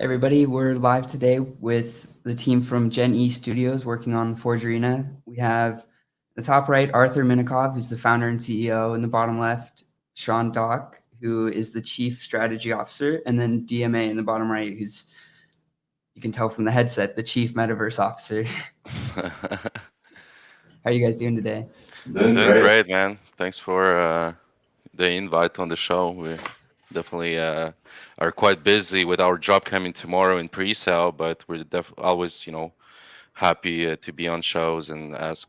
Everybody, we're live today with the team from Gen E Studios working on Forge Arena. We have the top right, Arthur Minikov, who's the founder and CEO, and the bottom left, Sean Dock, who is the Chief Strategy Officer, and then DMA in the bottom right, who's, you can tell from the headset, the Chief Metaverse Officer. How are you guys doing today? Doing great, man. Thanks for the invite on the show. We definitely are quite busy with our job coming tomorrow in pre-sale, but we're always, happy to be on shows and ask,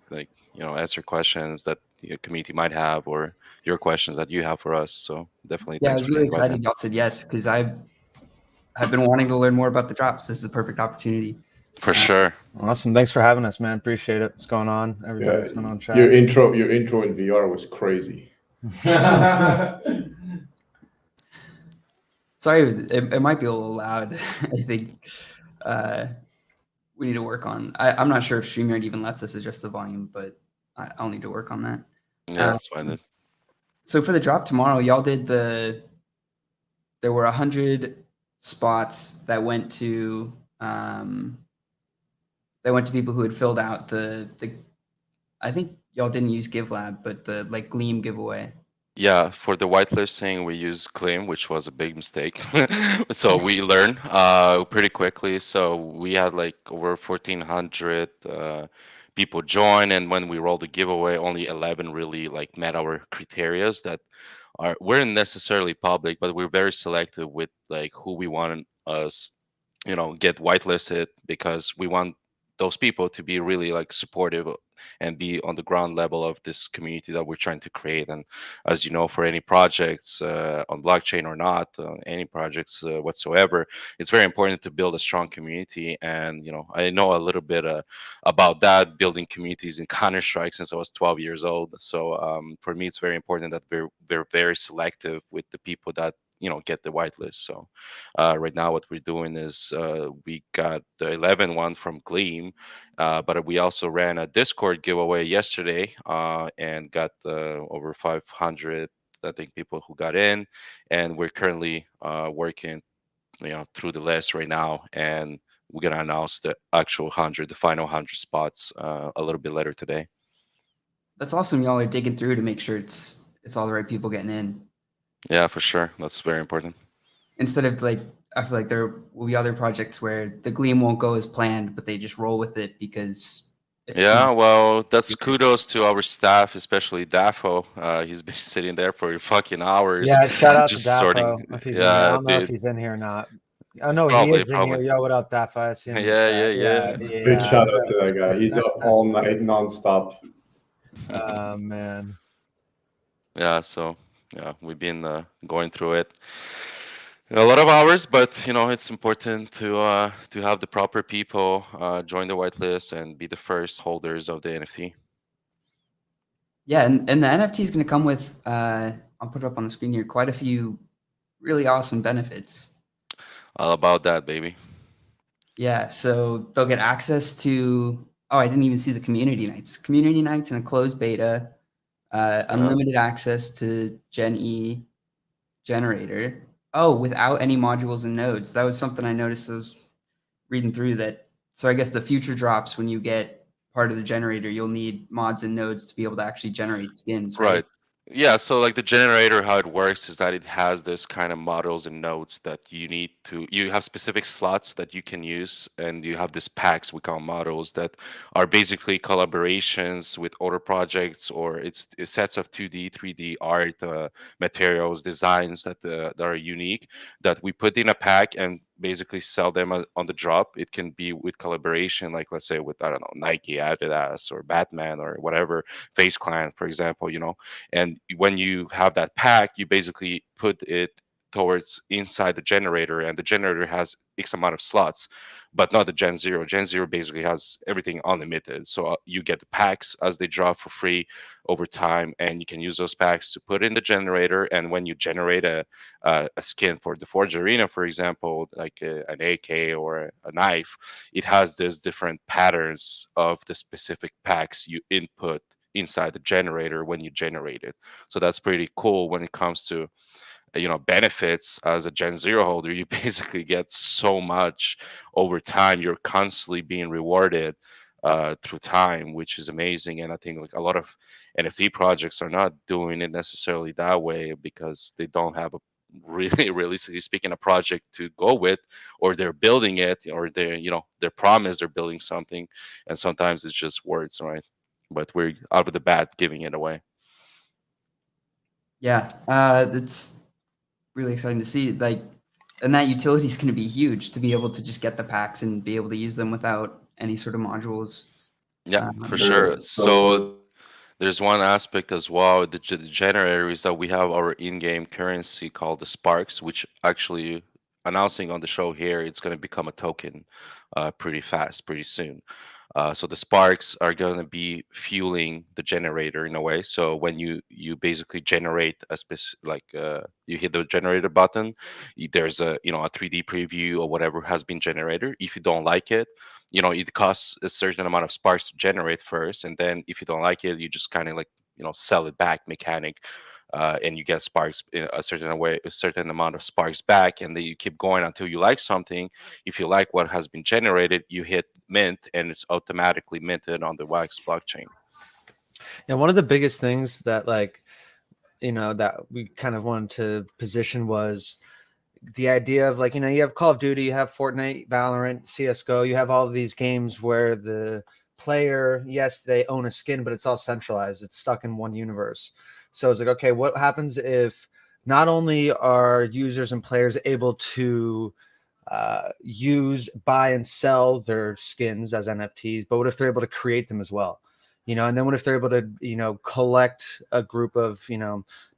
answer questions that your community might have or your questions that you have for us. So definitely Yeah, I thanks was for the really invite, excited man. y'all said yes because I've been wanting to learn more about the drops. This is a perfect opportunity. For sure. Awesome. Thanks for having us, man. Appreciate it. What's going on? Everybody, Yeah, what's going on, chat? your intro in VR was crazy. Sorry, it might be a little loud. I think we need to work on. I'm not sure if StreamYard even lets us adjust the volume, but I'll need to work on that. Yeah, that's fine then. So for the drop tomorrow, y'all did there were 100 spots that went to people who had filled out the I think y'all didn't use GiveLab, but the like Gleam giveaway. Yeah, for the whitelisting, we used Claim, which was a big mistake. So we learned pretty quickly. So we had like over 1,400 people join, and when we rolled the giveaway, only 11 really like met our criterias that weren't necessarily public, but we're very selective with like who we want us, get whitelisted because we want those people to be really like supportive and be on the ground level of this community that we're trying to create. And as you know, for any projects on blockchain or not, any projects whatsoever, it's very important to build a strong community. And I know a little bit about that, building communities in Counter-Strike since I was 12 years old. So for me, it's very important that we're very selective with the people that get the whitelist. So right now what we're doing is we got the 11 one from Gleam, but we also ran a Discord giveaway yesterday and got over 500, I think, people who got in, and we're currently working through the list right now, and we're gonna announce the actual 100, the final 100 spots a little bit later today. That's awesome. Y'all are digging through to make sure it's all the right people getting in. Yeah, for sure. That's very important. Instead of like, I feel like there will be other projects where the Gleam won't go as planned, but they just roll with it because it's Yeah, well, that's kudos to our staff, especially Dafo. He's been sitting there for fucking hours, Yeah, shout out to just sorting. Dafo if he's in here. I Yeah, don't know if dude, he's in here or not. Oh no, he probably, is in here. Yo, what up, Dafo? I see him in the Yeah, chat. yeah. Big shout out to that guy. He's up all night nonstop. Oh man. Yeah, so yeah, we've been going through it a lot of hours, but it's important to have the proper people join the whitelist and be the first holders of the NFT. Yeah, and the NFT is going to come with I'll put it up on the screen here, quite a few really awesome benefits. All about that, baby. Yeah, so they'll get access to, I didn't even see the community nights. Community nights and a closed beta, unlimited access to Gen E generator. Oh, without any modules and nodes. That was something I noticed. I was reading through that. So I guess the future drops, when you get part of the generator, you'll need mods and nodes to be able to actually generate skins, right? Right. Yeah, so like the generator, how it works is that it has this kind of models and nodes that you have specific slots that you can use, and you have these packs we call models that are basically collaborations with other projects, or it's sets of 2D, 3D art materials, designs that are unique that we put in a pack and basically sell them on the drop. It can be with collaboration, like let's say with, I don't know, Nike, Adidas, or Batman, or whatever, Face Clan, for example, and when you have that pack, you basically put it towards inside the generator, and the generator has X amount of slots, but not the Gen Zero. Gen Zero basically has everything unlimited. So you get the packs as they drop for free over time, and you can use those packs to put in the generator. And when you generate a skin for the Forge Arena, for example, like an AK or a knife, it has these different patterns of the specific packs you input inside the generator when you generate it. So that's pretty cool when it comes to benefits as a Gen Zero holder. You basically get so much over time. You're constantly being rewarded through time, which is amazing. And I think like a lot of NFT projects are not doing it necessarily that way because they don't have a really realistically speaking a project to go with, or they're building it, or they're promised they're building something, and sometimes it's just words, right? But we're out of the bat giving it away. Yeah, it's really exciting to see. Like, and that utility is going to be huge to be able to just get the packs and be able to use them without any sort of modules. Yeah, for Sure. sure. So there's one aspect as well. The generator is that we have our in-game currency called the Sparks, which actually announcing on the show here, it's going to become a token pretty fast, pretty soon. So the sparks are going to be fueling the generator in a way. So when you basically generate a you hit the generator button, there's a 3D preview or whatever has been generated. If you don't like it, it costs a certain amount of sparks to generate first, and then if you don't like it, you just kind of like sell it back mechanic. And you get sparks a certain amount of sparks back, and then you keep going until you like something. If you like what has been generated, you hit mint, and it's automatically minted on the Wax blockchain. Yeah, one of the biggest things that that we kind of wanted to position was the idea of you have Call of Duty, you have Fortnite, Valorant, CSGO, you have all of these games where the player, yes, they own a skin, but it's all centralized. It's stuck in one universe. So it's like, okay, what happens if not only are users and players able to use, buy, and sell their skins as NFTs, but what if they're able to create them as well? And then what if they're able to, collect a group of,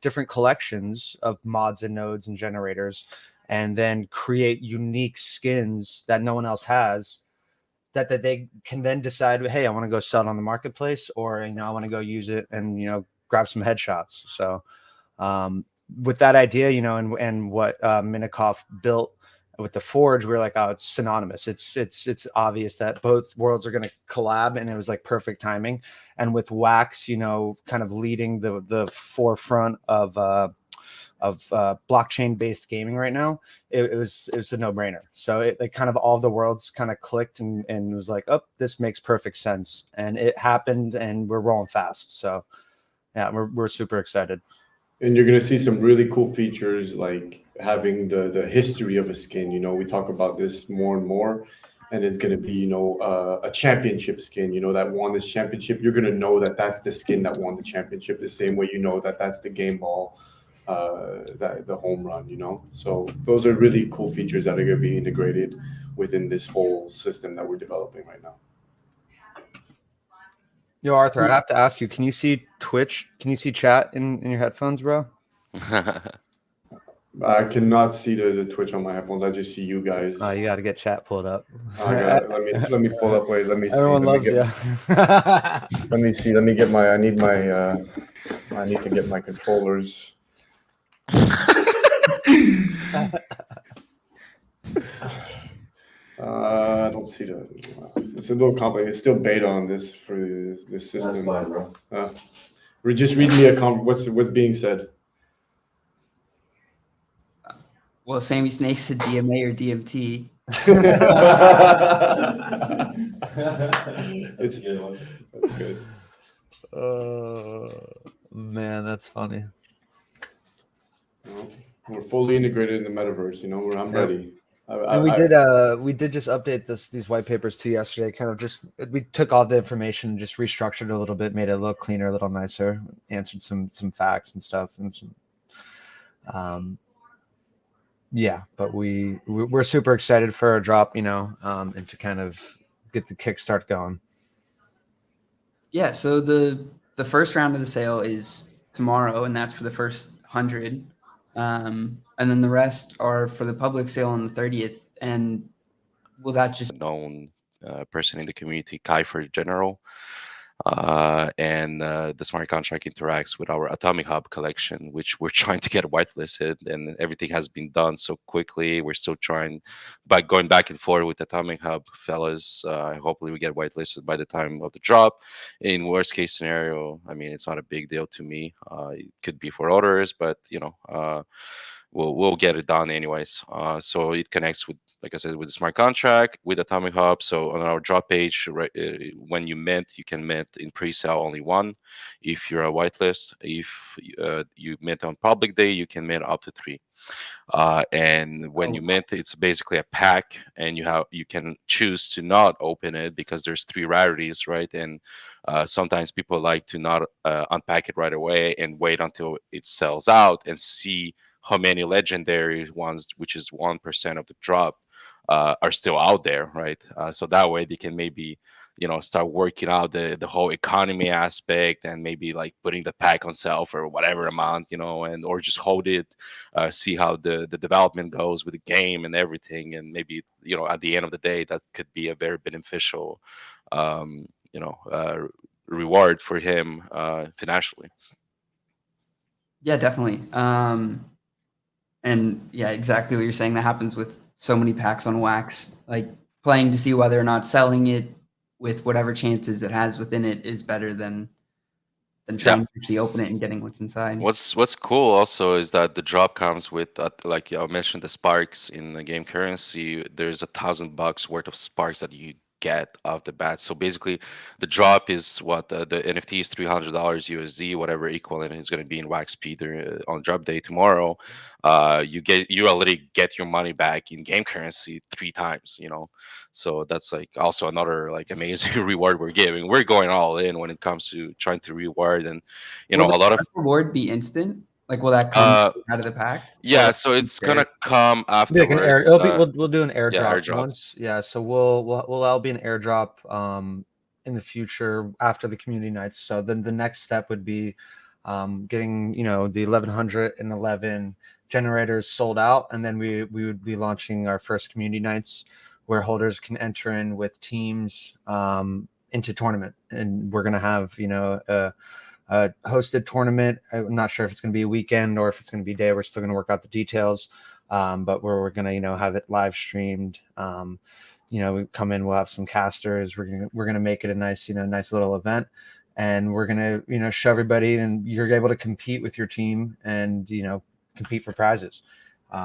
different collections of mods and nodes and generators, and then create unique skins that no one else has, that they can then decide, hey, I want to go sell it on the marketplace, or, I want to go use it and, grab some headshots. So with that idea, and what Minikoff built with the Forge, we were like, oh, it's synonymous. It's obvious that both worlds are going to collab, and it was like perfect timing. And with Wax, kind of leading the forefront of blockchain based gaming right now, it was a no brainer. So it like kind of all the worlds kind of clicked and was like, oh, this makes perfect sense, and it happened, and we're rolling fast. So yeah, we're super excited. And you're gonna see some really cool features like having the history of a skin. We talk about this more and more, and it's gonna be a championship skin. That won this championship. You're gonna know that that's the skin that won the championship. The same way that that's the game ball, that the home run. So those are really cool features that are gonna be integrated within this whole system that we're developing right now. Yo, Arthur, I have to ask you, can you see Twitch? Can you see chat in your headphones, bro? I cannot see the Twitch on my headphones. I just see you guys. Oh, you got to get chat pulled up. Let me pull up. Wait, let me see. Everyone loves you. Let me see. Let me get my. I need to get my controllers. I don't see the. It's a little complicated. It's still beta on this for this system. That's fine, bro. Just read me what's being said. Well, Sammy Snake said DMA or DMT. It's a good one. That's good. Man, that's funny. We're fully integrated in the metaverse. I'm ready. And we did just update these white papers too yesterday. Kind of we took all the information, just restructured it a little bit, made it a little cleaner, a little nicer, answered some facts and stuff, and some. Yeah, but we're super excited for our drop, and to kind of get the kickstart going. Yeah, so the first round of the sale is tomorrow, and that's for the first 100. And then the rest are for the public sale on the 30th. And will that just known person in the community, Kiefer General. And the smart contract interacts with our Atomic Hub collection, which we're trying to get whitelisted, and everything has been done so quickly. We're still trying, by going back and forth with Atomic Hub, fellas. Hopefully, we get whitelisted by the time of the drop. In worst case scenario, I mean, it's not a big deal to me. It could be for others, but we'll get it done anyways. So it connects with, like I said, with the smart contract, with Atomic Hub. So on our drop page, right, when you mint, you can mint in pre-sale only one. If you're a whitelist, if you mint on public day, you can mint up to 3. And when you mint, it's basically a pack, and you can choose to not open it because there's 3 rarities, right? And sometimes people like to not unpack it right away and wait until it sells out and see how many legendary ones, which is 1% of the drop, are still out there, right? So that way they can maybe start working out the whole economy aspect, and maybe like putting the pack on sale for whatever amount, and or just hold it, see how the development goes with the game and everything, and maybe at the end of the day that could be a very beneficial um, reward for him financially. Yeah, definitely. And yeah, exactly what you're saying. That happens with so many packs on Wax. Like playing to see whether or not selling it with whatever chances it has within it is better than trying to actually open it and getting what's inside. What's cool also is that the drop comes with like I mentioned, the sparks in the game currency. There's $1,000 worth of sparks that you get off the bat. So basically, the drop is what the NFT is $300 USD, whatever equivalent is going to be in Wax Peter on drop day tomorrow. You already get your money back in game currency 3 times. So that's like also another like amazing reward we're giving. We're going all in when it comes to trying to reward, and will a lot of reward be instant? Like, will that come out of the pack? Yeah, so it's gonna come Like an air, afterwards. we'll do an airdrop airdrop. once. Yeah, so we'll all be an airdrop in the future after the community nights. So then the next step would be getting the 1111 generators sold out, and then we would be launching our first community nights where holders can enter in with teams into tournament, and we're gonna have a hosted tournament. I'm not sure if it's going to be a weekend or if it's going to be a day. We're still going to work out the details, but we're going to have it live streamed. We come in, we'll have some casters. We're going to make it a nice nice little event, and we're going to show everybody, and you're able to compete with your team and compete for prizes.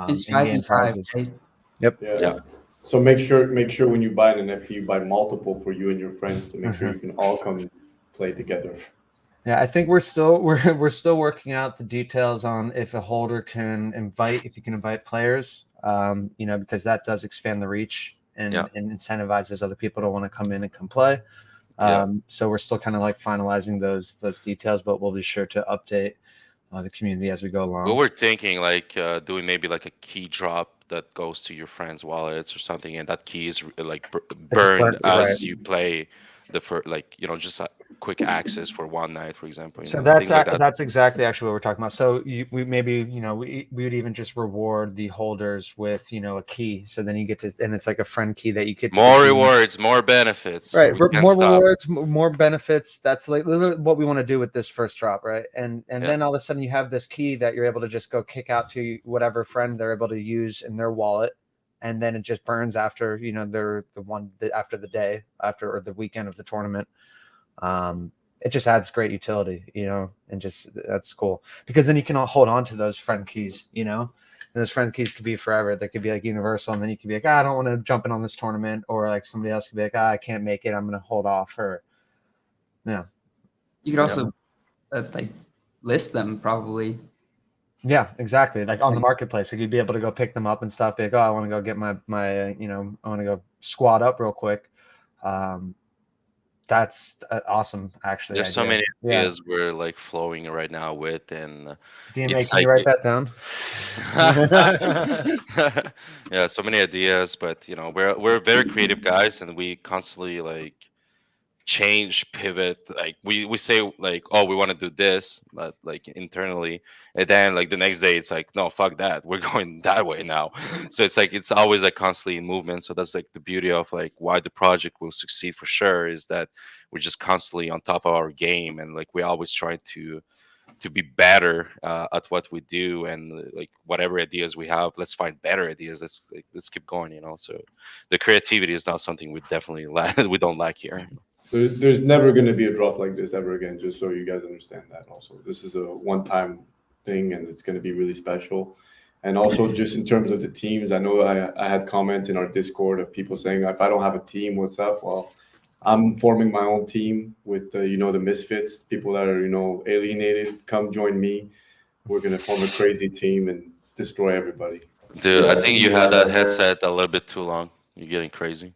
It's 5v5, right? Yep. Yeah. So make sure when you buy an NFT, you buy multiple for you and your friends to make sure you can all come play together. Yeah, I think we're still working out the details on if a holder can invite players, because that does expand the reach and incentivizes other people to want to come in and come play. So we're still kind of like finalizing those details, but we'll be sure to update the community as we go along. Well, we're thinking like doing maybe like a key drop that goes to your friends' wallets or something, and that key is like burned as you play the first, just a quick access for one night, for example. So that's exactly actually what we're talking about. So we would even just reward the holders with a key. So then you get to, and it's like a friend key that you get more rewards, more benefits. Right, more rewards, more benefits. That's like literally what we want to do with this first drop, right? And then all of a sudden you have this key that you're able to just go kick out to whatever friend they're able to use in their wallet, and then it just burns after after the day or the weekend of the tournament. It just adds great utility, and just that's cool because then you can all hold on to those friend keys, and those friend keys could be forever. They could be like universal, and then you could be like, I don't want to jump in on this tournament, or like somebody else could be like, I can't make it, I'm going to hold off. Or you could also like list them probably. Yeah, exactly. Like on the marketplace, like you'd be able to go pick them up and stuff. Be like, I want to go get my I want to go squat up real quick. That's awesome, actually. There's so many ideas we're like flowing right now with, and DMA, can you write that down? Yeah, so many ideas, but we're very creative guys, and we constantly like change, pivot. Like we say like, oh, we want to do this, but like internally, and then like the next day it's like, no, fuck that, we're going that way now. So it's like it's always like constantly in movement. So that's like the beauty of like why the project will succeed for sure, is that we're just constantly on top of our game, and like we always try to be better at what we do, and like whatever ideas we have, let's find better ideas. Let's keep going. So the creativity is not something we definitely we don't lack here. There's never going to be a drop like this ever again, just so you guys understand that. Also, this is a one-time thing, and it's going to be really special. And also just in terms of the teams, I know I had comments in our Discord of people saying, if I don't have a team, what's up? Well, I'm forming my own team with the misfits, people that are alienated. Come join me. We're gonna form a crazy team and destroy everybody. Dude, I think you had that headset a little bit too long. You're getting crazy.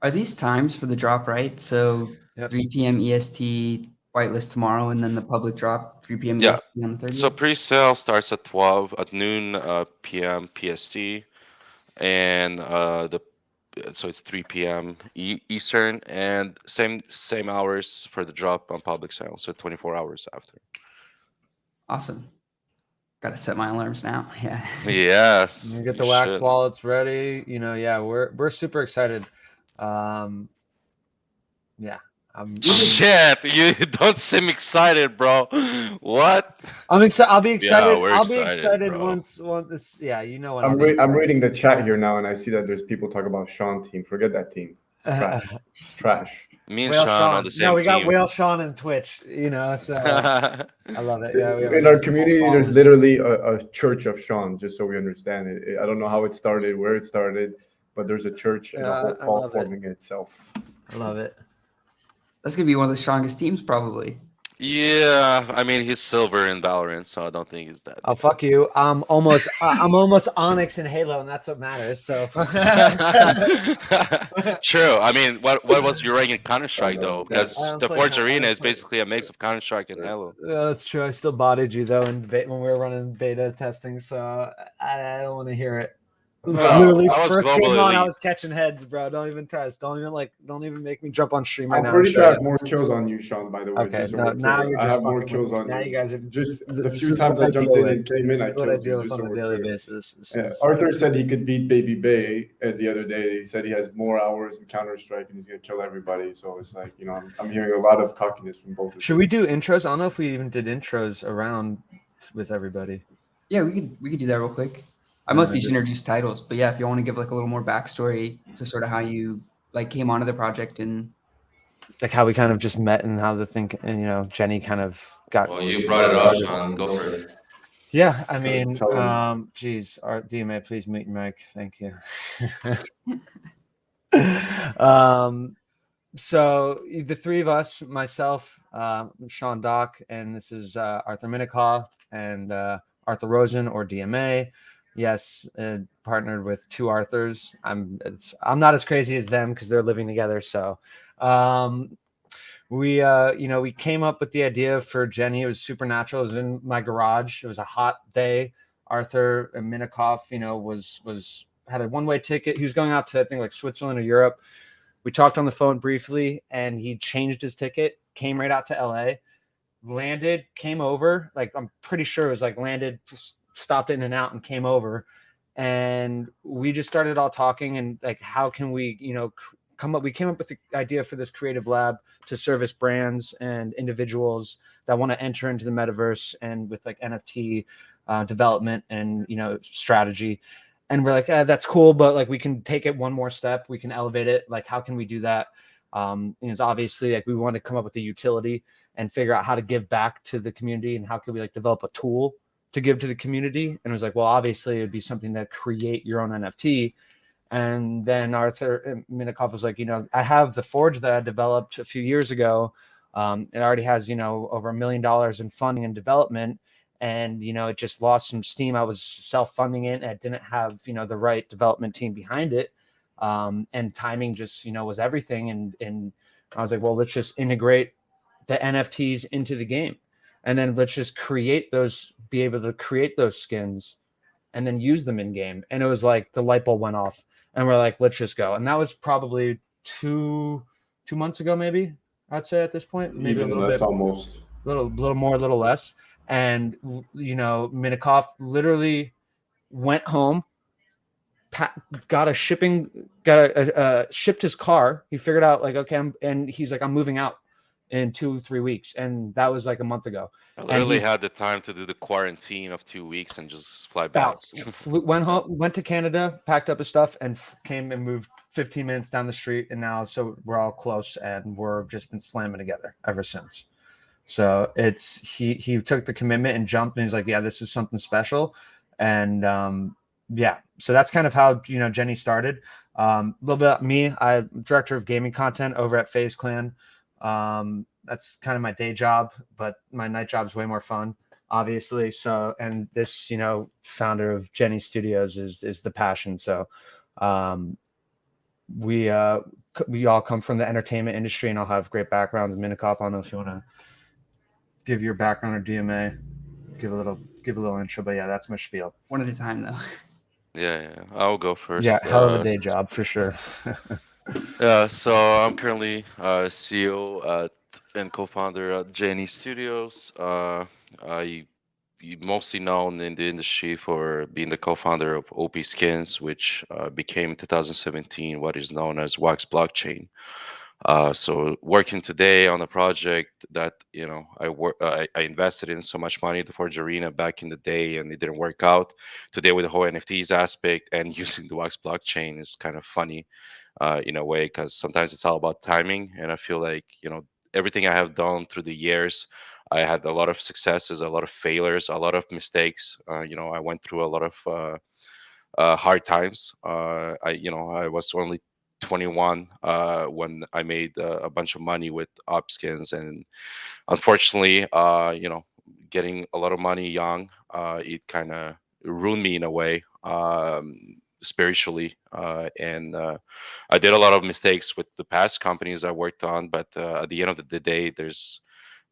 Are these times for the drop right? So Yep. 3 p.m. EST, whitelist tomorrow, and then the public drop 3 p.m. Yeah. EST on the 30th. So pre-sale starts at 12 at noon p.m. PST, and so it's 3 p.m. Eastern, and same hours for the drop on public sale. So 24 hours after. Awesome. Got to set my alarms now. Yeah. Yes. You get the you wax should. wallets ready. Yeah, we're super excited. Yeah. Shit, you don't seem excited, bro. What? I'll be excited. Yeah, we're I'll be excited, excited bro. once this. Yeah, you know what? I'm reading the chat here now, and I see that there's people talking about Sean team. Forget that team. It's trash. It's trash. Me and Whale Sean on the same No, we got team. Whale Sean and Twitch. So I love it. Yeah, we have In our community, there's literally a church of Sean. Just so we understand it. I don't know how it started, where it started, but there's a church and a whole cult forming itself. I love it. That's gonna be one of the strongest teams, probably. Yeah, I mean he's silver in Valorant, so I don't think he's that. Oh, fuck you! I'm almost Onyx in Halo, and that's what matters. So true. I mean, what was your rank in Counter Strike though? Because the Forge Arena is basically a mix of Counter Strike and Halo. That's true. I still botted you though when we were running beta testing, so I don't want to hear it. Literally, first game on, I was catching heads, bro. Don't even test. Don't even make me jump on stream right now. I'm pretty sure I have more kills on you, Sean. By the way, okay. No, now you're I have more kills on you. Now you guys are just the few times I jumped in and came in, I killed you. On a daily basis. Arthur said he could beat Baby Bay the other day. He said he has more hours in Counter Strike and he's gonna kill everybody. So it's like I'm hearing a lot of cockiness from both of them. Should we do intros? I don't know if we even did intros around with everybody. Yeah, we could do that real quick. I mostly just introduce titles, but yeah, if you want to give like a little more backstory to sort of how you like came onto the project and like how we kind of just met and how the thing and Jenny kind of got. Well, you brought it up, Sean. Go for it. Yeah, I mean, geez, Art DMA, please mute your mic. Thank you. So the three of us, myself, Sean Dock, and this is Arthur Minikoff and Arthur Rosen or DMA. Yes, partnered with two Arthurs. I'm not as crazy as them because they're living together. So we came up with the idea for Jenny. It was supernatural. It was in my garage. It was a hot day. Arthur Minikoff, had a one-way ticket. He was going out to I think like Switzerland or Europe. We talked on the phone briefly, and he changed his ticket. Came right out to LA. Landed, came over. Like I'm pretty sure it was like landed. Stopped in and out and came over, and we just started all talking and like how can we we came up with the idea for this creative lab to service brands and individuals that want to enter into the metaverse and with like NFT development and strategy. And we're like, that's cool, but like we can take it one more step, we can elevate it. Like how can we do that? It's obviously like we want to come up with a utility and figure out how to give back to the community and how can we like develop a tool to give to the community. And it was like, well, obviously it'd be something to create your own NFT. And then Arthur Minikoff was like, I have the Forge that I developed a few years ago. It already has, over $1 million in funding and development. And, it just lost some steam. I was self-funding it and I didn't have, the right development team behind it. And timing just, was everything. And I was like, well, let's just integrate the NFTs into the game. And then let's just be able to create those skins and then use them in game. And it was like the light bulb went off and we're like, let's just go. And that was probably two months ago, maybe I'd say at this point, maybe even a little less, bit, almost a little more, a little less. And, Minikoff literally went home, shipped his car. He figured out like, okay, and he's like, I'm moving out in 2-3 weeks, and that was like a month ago. I literally had the time to do the quarantine of 2 weeks and just fly back. Went home, went to Canada, packed up his stuff, and came and moved 15 minutes down the street. And now, so we're all close, and we're just been slamming together ever since. So it's he took the commitment and jumped, and he's like, yeah, this is something special. And yeah, so that's kind of how Jenny started. A little bit about me. I'm director of gaming content over at FaZe Clan. That's kind of my day job, but my night job is way more fun, obviously. So, and this, founder of Jenny Studios is the passion. So, we all come from the entertainment industry and all have great backgrounds. Minikov, I don't know if you want to give your background or DMA, give a little intro, but yeah, that's my spiel. One at a time, though. Yeah, I'll go first. Yeah, hell of a day job for sure. Yeah, so I'm currently CEO and co-founder at Jenny Studios. I mostly known in the industry for being the co-founder of OP Skins, which became in 2017 what is known as Wax Blockchain. So working today on a project that I invested in so much money, the Forge Arena back in the day, and it didn't work out. Today with the whole NFTs aspect and using the Wax blockchain is kind of funny in a way, because sometimes it's all about timing. And I feel like everything I have done through the years, I had a lot of successes, a lot of failures, a lot of mistakes. I went through a lot of hard times. I was only 21 when I made a bunch of money with Opskins, and unfortunately, getting a lot of money young, it kind of ruined me in a way, spiritually, and I did a lot of mistakes with the past companies I worked on. But at the end of the day, there's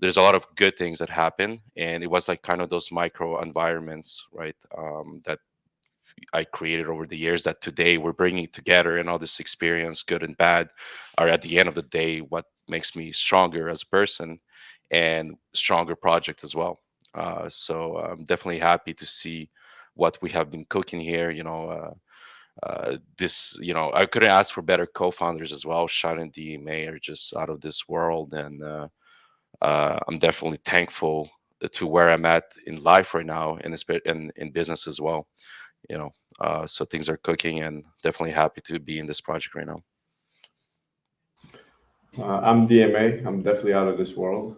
a lot of good things that happen, and it was like kind of those micro environments, right? That I created over the years that today we're bringing together, and all this experience, good and bad, are at the end of the day what makes me stronger as a person and stronger project as well. So I'm definitely happy to see what we have been cooking here. I couldn't ask for better co-founders as well. Sean and DMA are just out of this world, and I'm definitely thankful to where I'm at in life right now, and in business as well. So things are cooking, and definitely happy to be in this project right now. I'm DMA. I'm definitely out of this world.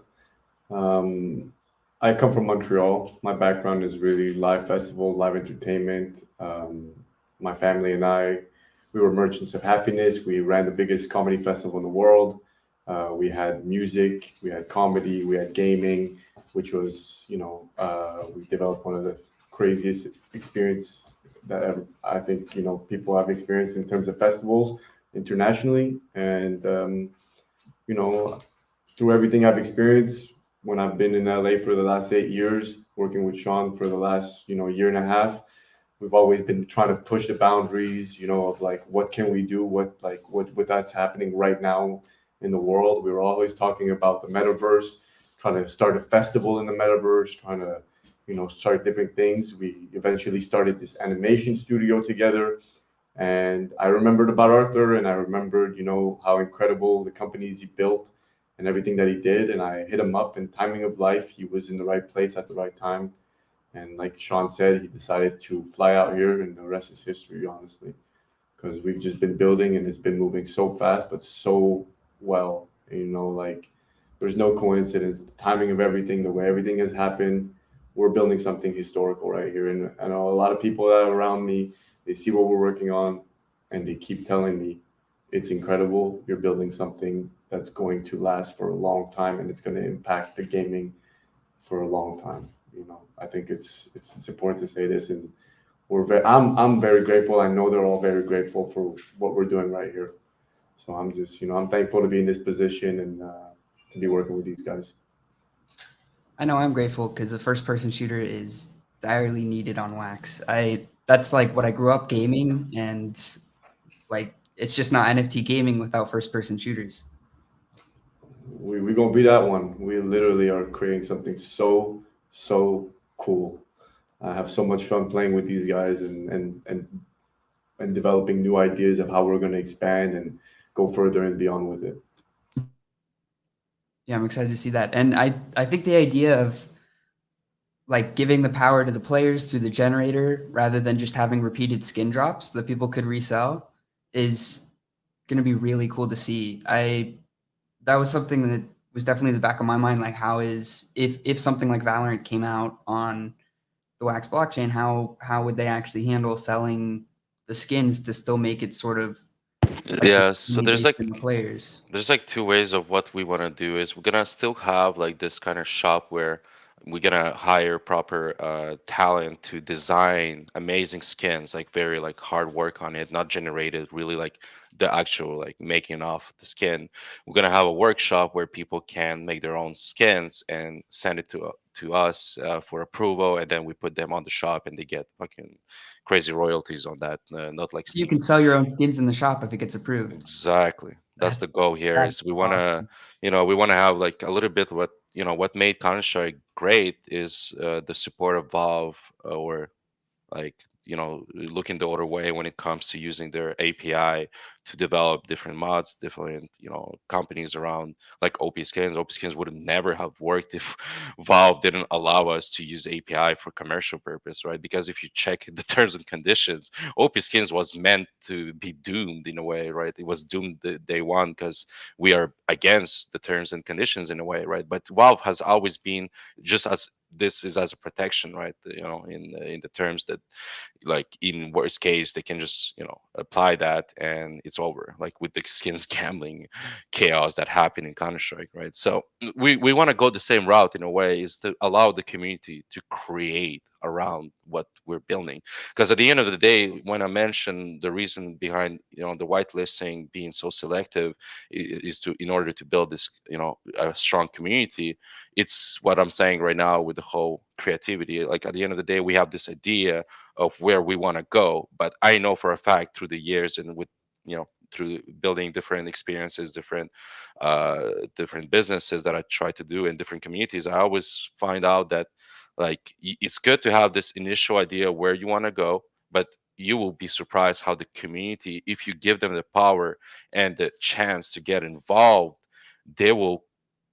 I come from Montreal. My background is really live festivals, live entertainment. My family and I, we were merchants of happiness. We ran the biggest comedy festival in the world. We had music, we had comedy, we had gaming, which was, we developed one of the craziest experience that I think, people have experienced in terms of festivals internationally. And, through everything I've experienced, when I've been in LA for the last 8 years, working with Sean for the last, year and a half, we've always been trying to push the boundaries, of like, what can we do? What that's happening right now in the world. We were always talking about the metaverse, trying to start a festival in the metaverse, trying to, start different things. We eventually started this animation studio together. And I remembered about Arthur, and I remembered, how incredible the companies he built and everything that he did. And I hit him up, and timing of life, he was in the right place at the right time. And like Sean said, he decided to fly out here, and the rest is history, honestly, because we've just been building, and it's been moving so fast, but so well. Like, there's no coincidence. The timing of everything, the way everything has happened, we're building something historical right here. And I know a lot of people that are around me, they see what we're working on, and they keep telling me, it's incredible. You're building something that's going to last for a long time, and it's going to impact the gaming for a long time. I think it's important to say this, and I'm very grateful. I know they're all very grateful for what we're doing right here. So I'm just, I'm thankful to be in this position and to be working with these guys. I know I'm grateful because the first person shooter is direly needed on Wax. That's like what I grew up gaming, and like it's just not NFT gaming without first person shooters. We gonna be that one. We literally are creating something so cool. I have so much fun playing with these guys and developing new ideas of how we're going to expand and go further and beyond with it. Yeah, I'm excited to see that. And I think the idea of like giving the power to the players through the generator rather than just having repeated skin drops that people could resell is going to be really cool to see. That was something that was definitely the back of my mind. Like, how is if something like Valorant came out on the Wax blockchain, how would they actually handle selling the skins to still make it sort of like Yeah, so there's based like on the players? there's like two ways of what we want to do is we're gonna still have like this kind of shop where we're gonna hire proper talent to design amazing skins, like very like hard work on it, not generated, really like the actual like making of the skin. We're gonna have a workshop where people can make their own skins and send it to us for approval, and then we put them on the shop and they get fucking crazy royalties on that, not like So you Steam. can sell your own skins in the shop if it gets approved. Exactly. That's the goal here That's is we want to, awesome. we want to have like a little bit what, what made Counter-Strike great is the support of Valve or like looking the other way when it comes to using their API to develop different mods, different companies around like OP Skins. OP Skins would never have worked if Valve didn't allow us to use API for commercial purpose, right? Because if you check the terms and conditions, OP Skins was meant to be doomed in a way, right? It was doomed day one because we are against the terms and conditions in a way, right? But Valve has always been just as this is as a protection, right? In the terms that like in worst case they can just apply that and it's over, like with the skins gambling chaos that happened in Counter-Strike, right? So we want to go the same route in a way, is to allow the community to create around what we're building, because at the end of the day, when I mentioned the reason behind the whitelisting being so selective is to in order to build this a strong community. It's what I'm saying right now with the whole creativity. Like at the end of the day, we have this idea of where we want to go, but I know for a fact through the years and with through building different experiences, different businesses that I try to do in different communities, I always find out that like it's good to have this initial idea where you want to go, but you will be surprised how the community, if you give them the power and the chance to get involved, they will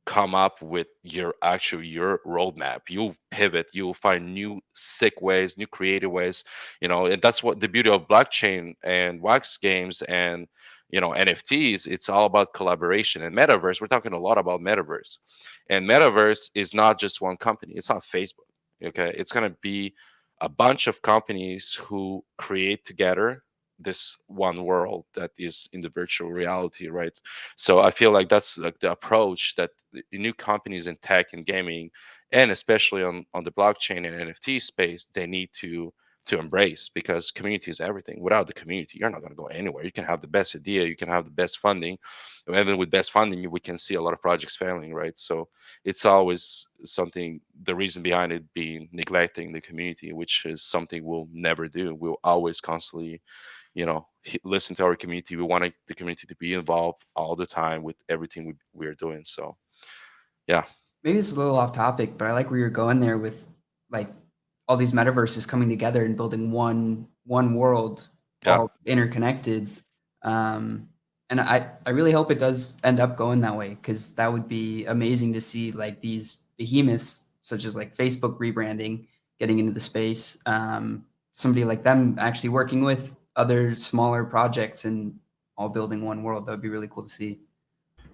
come up with your roadmap. You'll pivot, you'll find new sick ways, new creative ways, and that's what the beauty of blockchain and wax games and NFTs. It's all about collaboration. And metaverse, we're talking a lot about metaverse, and metaverse is not just one company. It's not Facebook. Okay, it's going to be a bunch of companies who create together this one world that is in the virtual reality, right? So I feel like that's like the approach that the new companies in tech and gaming, and especially on the blockchain and NFT space, they need to embrace, because community is everything. Without the community, you're not going to go anywhere. You can have the best idea, you can have the best funding, even with best funding, we can see a lot of projects failing, right? So it's always something, the reason behind it being neglecting the community, which is something we'll never do. We'll always constantly listen to our community. We want the community to be involved all the time with everything we're doing. So yeah. Maybe it's a little off topic, but I like where you're going there with like all these metaverses coming together and building one world, Yeah. all interconnected. And I really hope it does end up going that way, because that would be amazing to see, like these behemoths such as like Facebook rebranding, getting into the space. Somebody like them actually working with other smaller projects and all building one world. That would be really cool to see.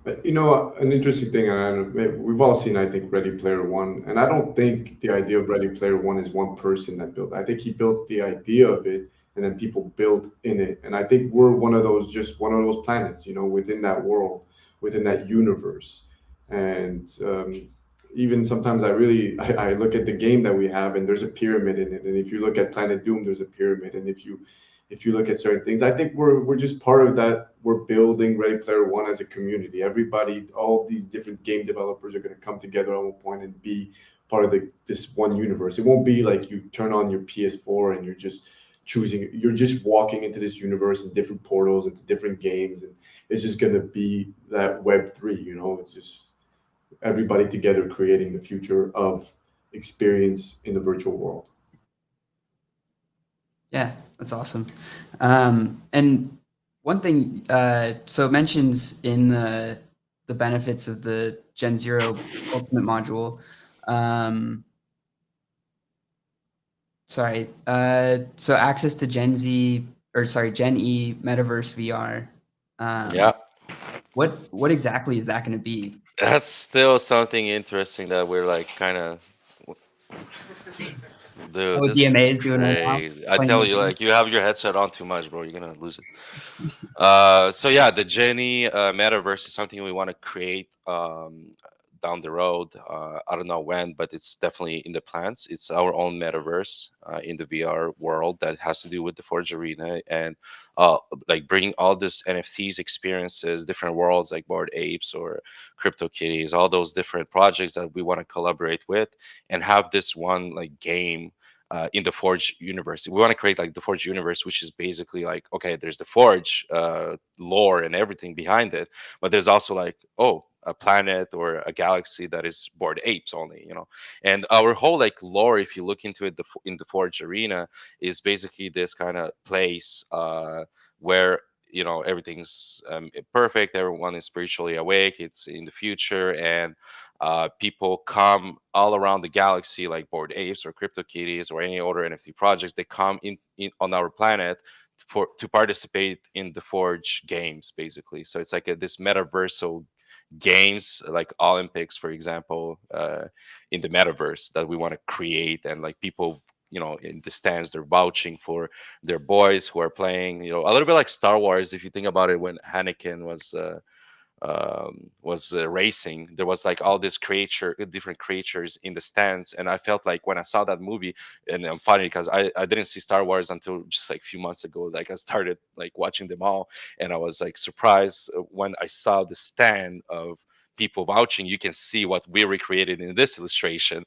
But, an interesting thing, and we've all seen, I think, Ready Player One, and I don't think the idea of Ready Player One is one person that built it. I think he built the idea of it, and then people built in it. And I think we're just one of those planets, within that world, within that universe. And even sometimes I look at the game that we have, and there's a pyramid in it. And if you look at Planet Doom, there's a pyramid. And if you look at certain things, I think we're just part of that. We're building Ready Player One as a community. Everybody, all these different game developers are going to come together at one point and be part of this one universe. It won't be like you turn on your PS4 and you're just walking into this universe and different portals into different games, and it's just going to be that Web3. It's just everybody together creating the future of experience in the virtual world. Yeah, that's awesome. And one thing, so it mentions in the benefits of the Gen Zero Ultimate module. So access to Gen E Metaverse VR. Yeah. What exactly is that going to be? That's still something interesting that we're like kind of. Dude, What this game's DMA is doing right now, crazy. I playing tell the you, game. like, you have your headset on too much, bro. You're gonna lose it. So yeah, the Jenny metaverse is something we want to create down the road. I don't know when, but it's definitely in the plans. It's our own metaverse in the VR world that has to do with the Forge Arena and uh, like bringing all this NFTs experiences, different worlds like Bored Apes or Crypto Kitties, all those different projects that we want to collaborate with, and have this one like game in the Forge universe. We want to create like the Forge universe, which is basically like, okay, there's the Forge lore and everything behind it, but there's also like, oh, a planet or a galaxy that is Bored Apes only, you know. And our whole like lore, if you look into it, in the Forge arena, is basically this kind of place where everything's perfect. Everyone is spiritually awake. It's in the future, and people come all around the galaxy, like Bored Apes or CryptoKitties or any other NFT projects. They come in on our planet to participate in the Forge games, basically. So it's like this metaversal games, like Olympics, for example, in the metaverse that we want to create, and like people. In the stands, they're vouching for their boys who are playing. A little bit like Star Wars, if you think about it, when Anakin was racing, there was like all these different creatures in the stands, and I felt like when I saw that movie. And I'm funny because I didn't see Star Wars until just like a few months ago. Like I started like watching them all, and I was like surprised when I saw the stand of people vouching. You can see what we recreated in this illustration,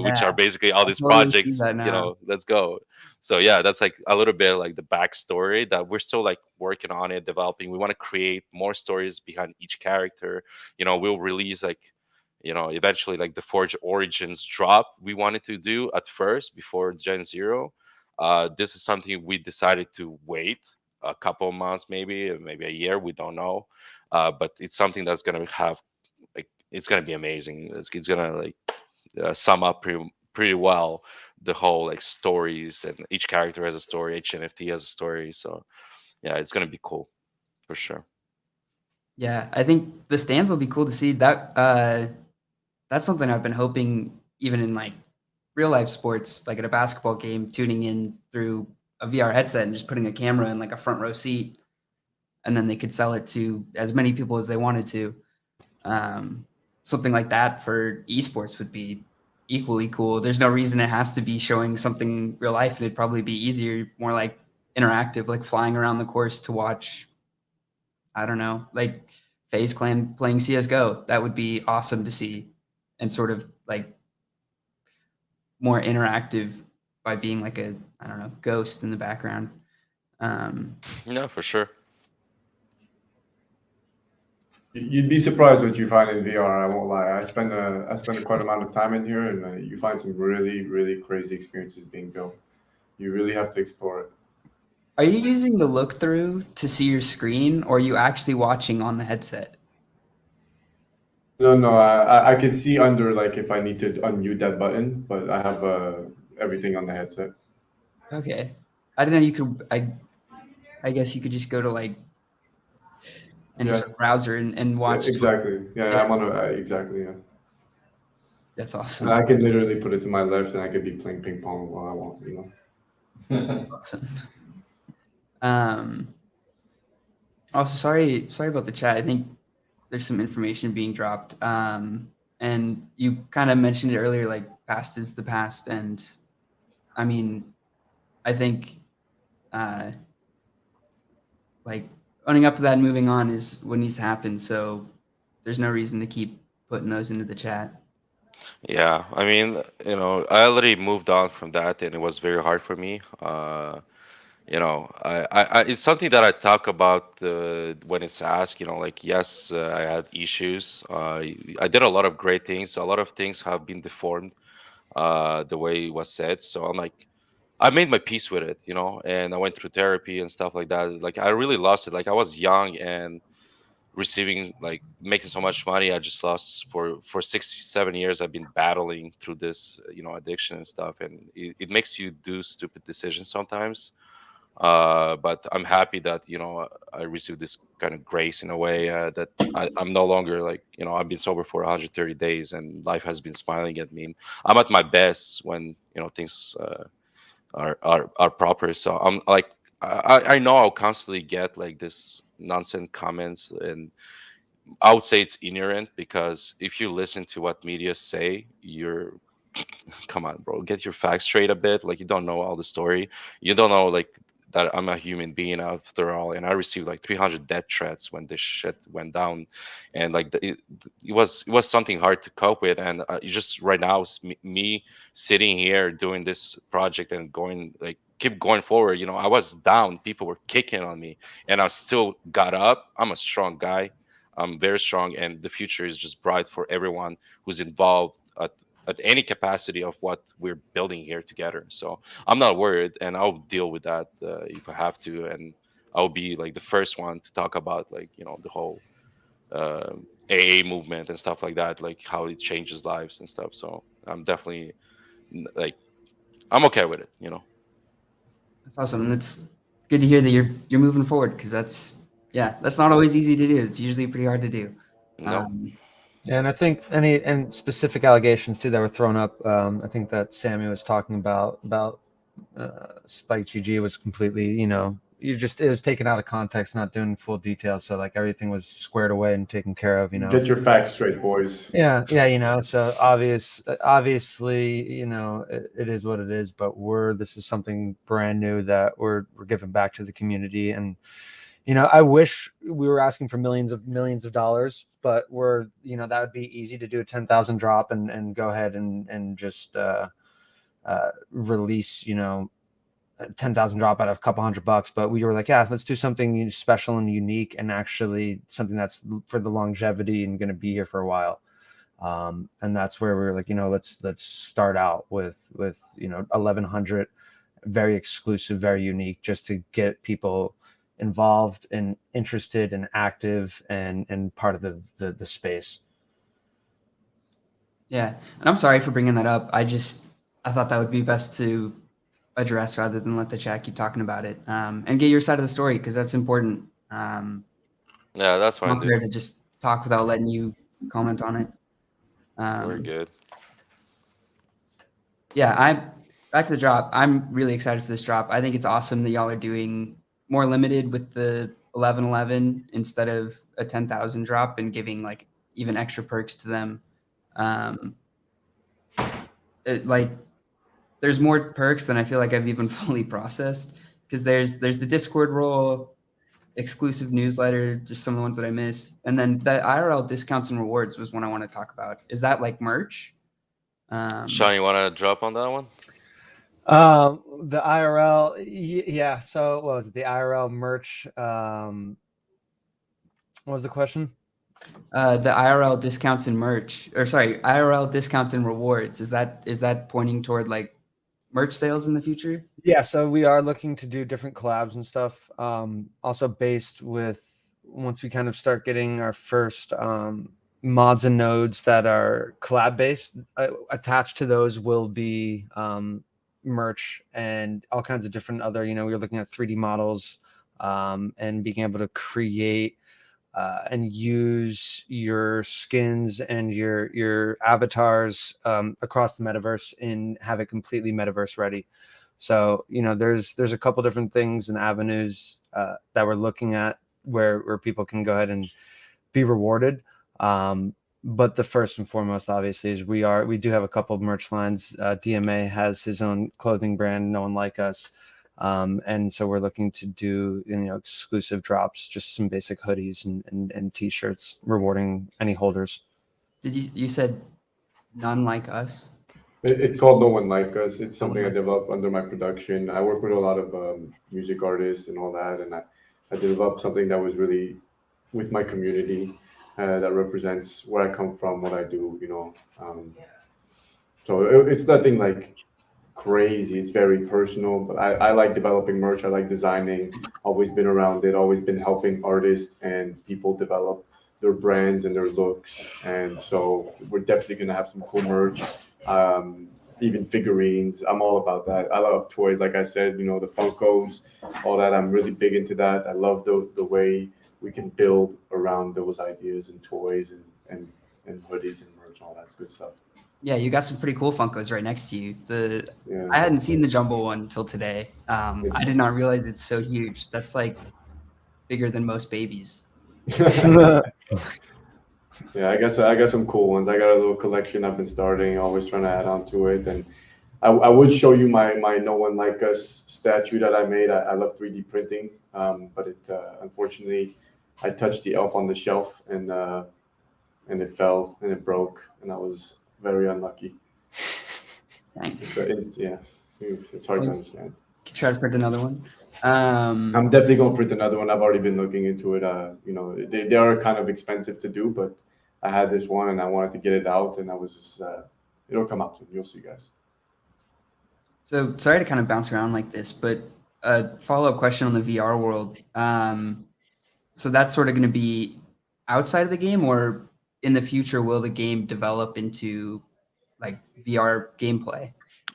which Yeah, are basically all I these totally see projects. that now. Let's go. So yeah, that's like a little bit like the backstory that we're still like working on it, developing. We want to create more stories behind each character. We'll release like eventually like the Forge Origins drop we wanted to do at first before Gen Zero. This is something we decided to wait a couple of months, maybe a year. We don't know, but it's something that's gonna have like it's gonna be amazing. It's gonna like sum up pretty well the whole like stories, and each character has a story, each NFT has a story. So yeah, it's gonna be cool for sure. Yeah, I think the stands will be cool to see. That's something I've been hoping, even in like real life sports, like at a basketball game, tuning in through a VR headset and just putting a camera in like a front row seat, and then they could sell it to as many people as they wanted to. Um, Something like that for esports would be equally cool. There's no reason it has to be showing something real life. It'd probably be easier, more like interactive, like flying around the course to watch. I don't know, like FaZe Clan playing CS:GO. That would be awesome to see, and sort of like more interactive by being like a, I don't know, ghost in the background. Um, Yeah, for sure. You'd be surprised what you find in VR. I won't lie. I spend a quite amount of time in here, and you find some really really crazy experiences being built. You really have to explore it. are you using the look through to see your screen, or are you actually watching on the headset? No, no, I can see under like if I need to unmute that button, but I have everything on the headset. Okay. I didn't know you could. I guess you could just go to like any Yeah, sort of browser and yeah, watch. exactly. Yeah, Yeah, I'm on exactly. Yeah, that's and awesome. I can literally put it to my left, and I could be playing ping pong while I want. That's awesome. Um, Also, sorry about the chat. I think there's some information being dropped. And you kind of mentioned it earlier, like past is the past, and I mean, I think uh, like owning up to that and moving on is what needs to happen. So there's no reason to keep putting those into the chat. Yeah, I mean, I already moved on from that, and it was very hard for me. It's something that I talk about when it's asked. Like, yes, I had issues. I did a lot of great things. A lot of things have been deformed, the way it was said. So I'm like, I made my peace with it, and I went through therapy and stuff like that. Like, I really lost it. Like, I was young and receiving like making so much money. I just lost for 6 7 years. I've been battling through this addiction and stuff, and it makes you do stupid decisions sometimes. But I'm happy that I received this kind of grace in a way that I'm no longer like I've been sober for 130 days and life has been smiling at me. I'm at my best when things are proper. So I'm like I know I'll constantly get like this nonsense comments, and I would say it's inherent because if you listen to what media say, you're come on, bro, get your facts straight a bit. Like you don't know all the story. You don't know like that I'm a human being after all, and I received like 300 death threats when this shit went down, and like it was something hard to cope with. And you just right now, me sitting here doing this project and going like keep going forward. I was down. People were kicking on me, and I still got up. I'm a strong guy. I'm very strong, and the future is just bright for everyone who's involved at any capacity of what we're building here together. So I'm not worried, and I'll deal with that if I have to, and I'll be like the first one to talk about like the whole AA movement and stuff like that, like how it changes lives and stuff. So I'm definitely like I'm okay with it. That's awesome. And it's good to hear that you're moving forward because that's not always easy to do. It's usually pretty hard to do. No. And I think and specific allegations too that were thrown up. I think that Sammy was talking about Spike GG was completely, it was taken out of context, not doing full detail. So like everything was squared away and taken care of. Get your facts straight, boys. Yeah. So obviously, it is what it is. But this is something brand new that we're giving back to the community. And I wish we were asking for millions of dollars, but that would be easy to do a 10,000 drop and go ahead and just release, 10,000 drop out of a couple $100. But we were like, yeah, let's do something special and unique and actually something that's for the longevity and going to be here for a while. And that's where we were like, let's start out with 1,100, very exclusive, very unique, just to get people involved and interested and active and part of the space. Yeah, and I'm sorry for bringing that up. I thought that would be best to address rather than let the chat keep talking about it, and get your side of the story because that's important. Yeah, that's fine. Not fair to just talk without letting you comment on it. We're good. Yeah, back to the drop. I'm really excited for this drop. I think it's awesome that y'all are doing more limited with the 1111 instead of a 10,000 drop and giving like even extra perks to them. There's more perks than I feel like I've even fully processed because there's the Discord role, exclusive newsletter, just some of the ones that I missed, and then the IRL discounts and rewards was one I want to talk about. Is that like merch? Sean, you want to drop on that one? The IRL, yeah. So what was it? The IRL merch. What was the question? The IRL discounts and merch, or sorry, IRL discounts and rewards. Is that pointing toward like merch sales in the future? Yeah. So we are looking to do different collabs and stuff. Also based with once we kind of start getting our first mods and nodes that are collab based, attached to those will be merch and all kinds of different other, we're looking at 3D models and being able to create and use your skins and your avatars across the metaverse and have it completely metaverse ready. So there's a couple different things and avenues that we're looking at where people can go ahead and be rewarded. But the first and foremost, obviously, is we do have a couple of merch lines. DMA has his own clothing brand, No One Like Us. And so we're looking to do, exclusive drops, just some basic hoodies and t-shirts rewarding any holders. Did you said None Like Us? It's called No One Like Us. It's something I developed under my production. I work with a lot of music artists and all that, and I developed something that was really with my community that represents where I come from, what I do, So it's nothing like crazy. It's very personal, but I like developing merch. I like designing, always been around it, always been helping artists and people develop their brands and their looks. And so we're definitely going to have some cool merch. even figurines. I'm all about that. I love toys, like I said, you know, the Funkos, all that. I'm really big into that. I love the way we can build around those ideas and toys and hoodies and merch and all that good stuff. Yeah, you got some pretty cool Funkos right next to you. Yeah. I hadn't seen the jumbo one until today. It's- I did not realize it's so huge. That's like bigger than most babies. Yeah, I got some cool ones. I got a little collection I've been starting, always trying to add on to it. And I would show you my No One Like Us statue that I made. I love 3D printing, but it unfortunately I touched the elf on the shelf and it fell and it broke, and I was very unlucky. Dang. Yeah, it's hard to understand. Could try to print another one. I'm definitely gonna print another one. I've already been looking into it. You know, they are kind of expensive to do, but I had this one and I wanted to get it out, and I was just it'll come out soon. You'll see, guys. So sorry to kind of bounce around like this, but a follow-up question on the VR world. So that's sort of going to be outside of the game, or in the future, will the game develop into like VR gameplay?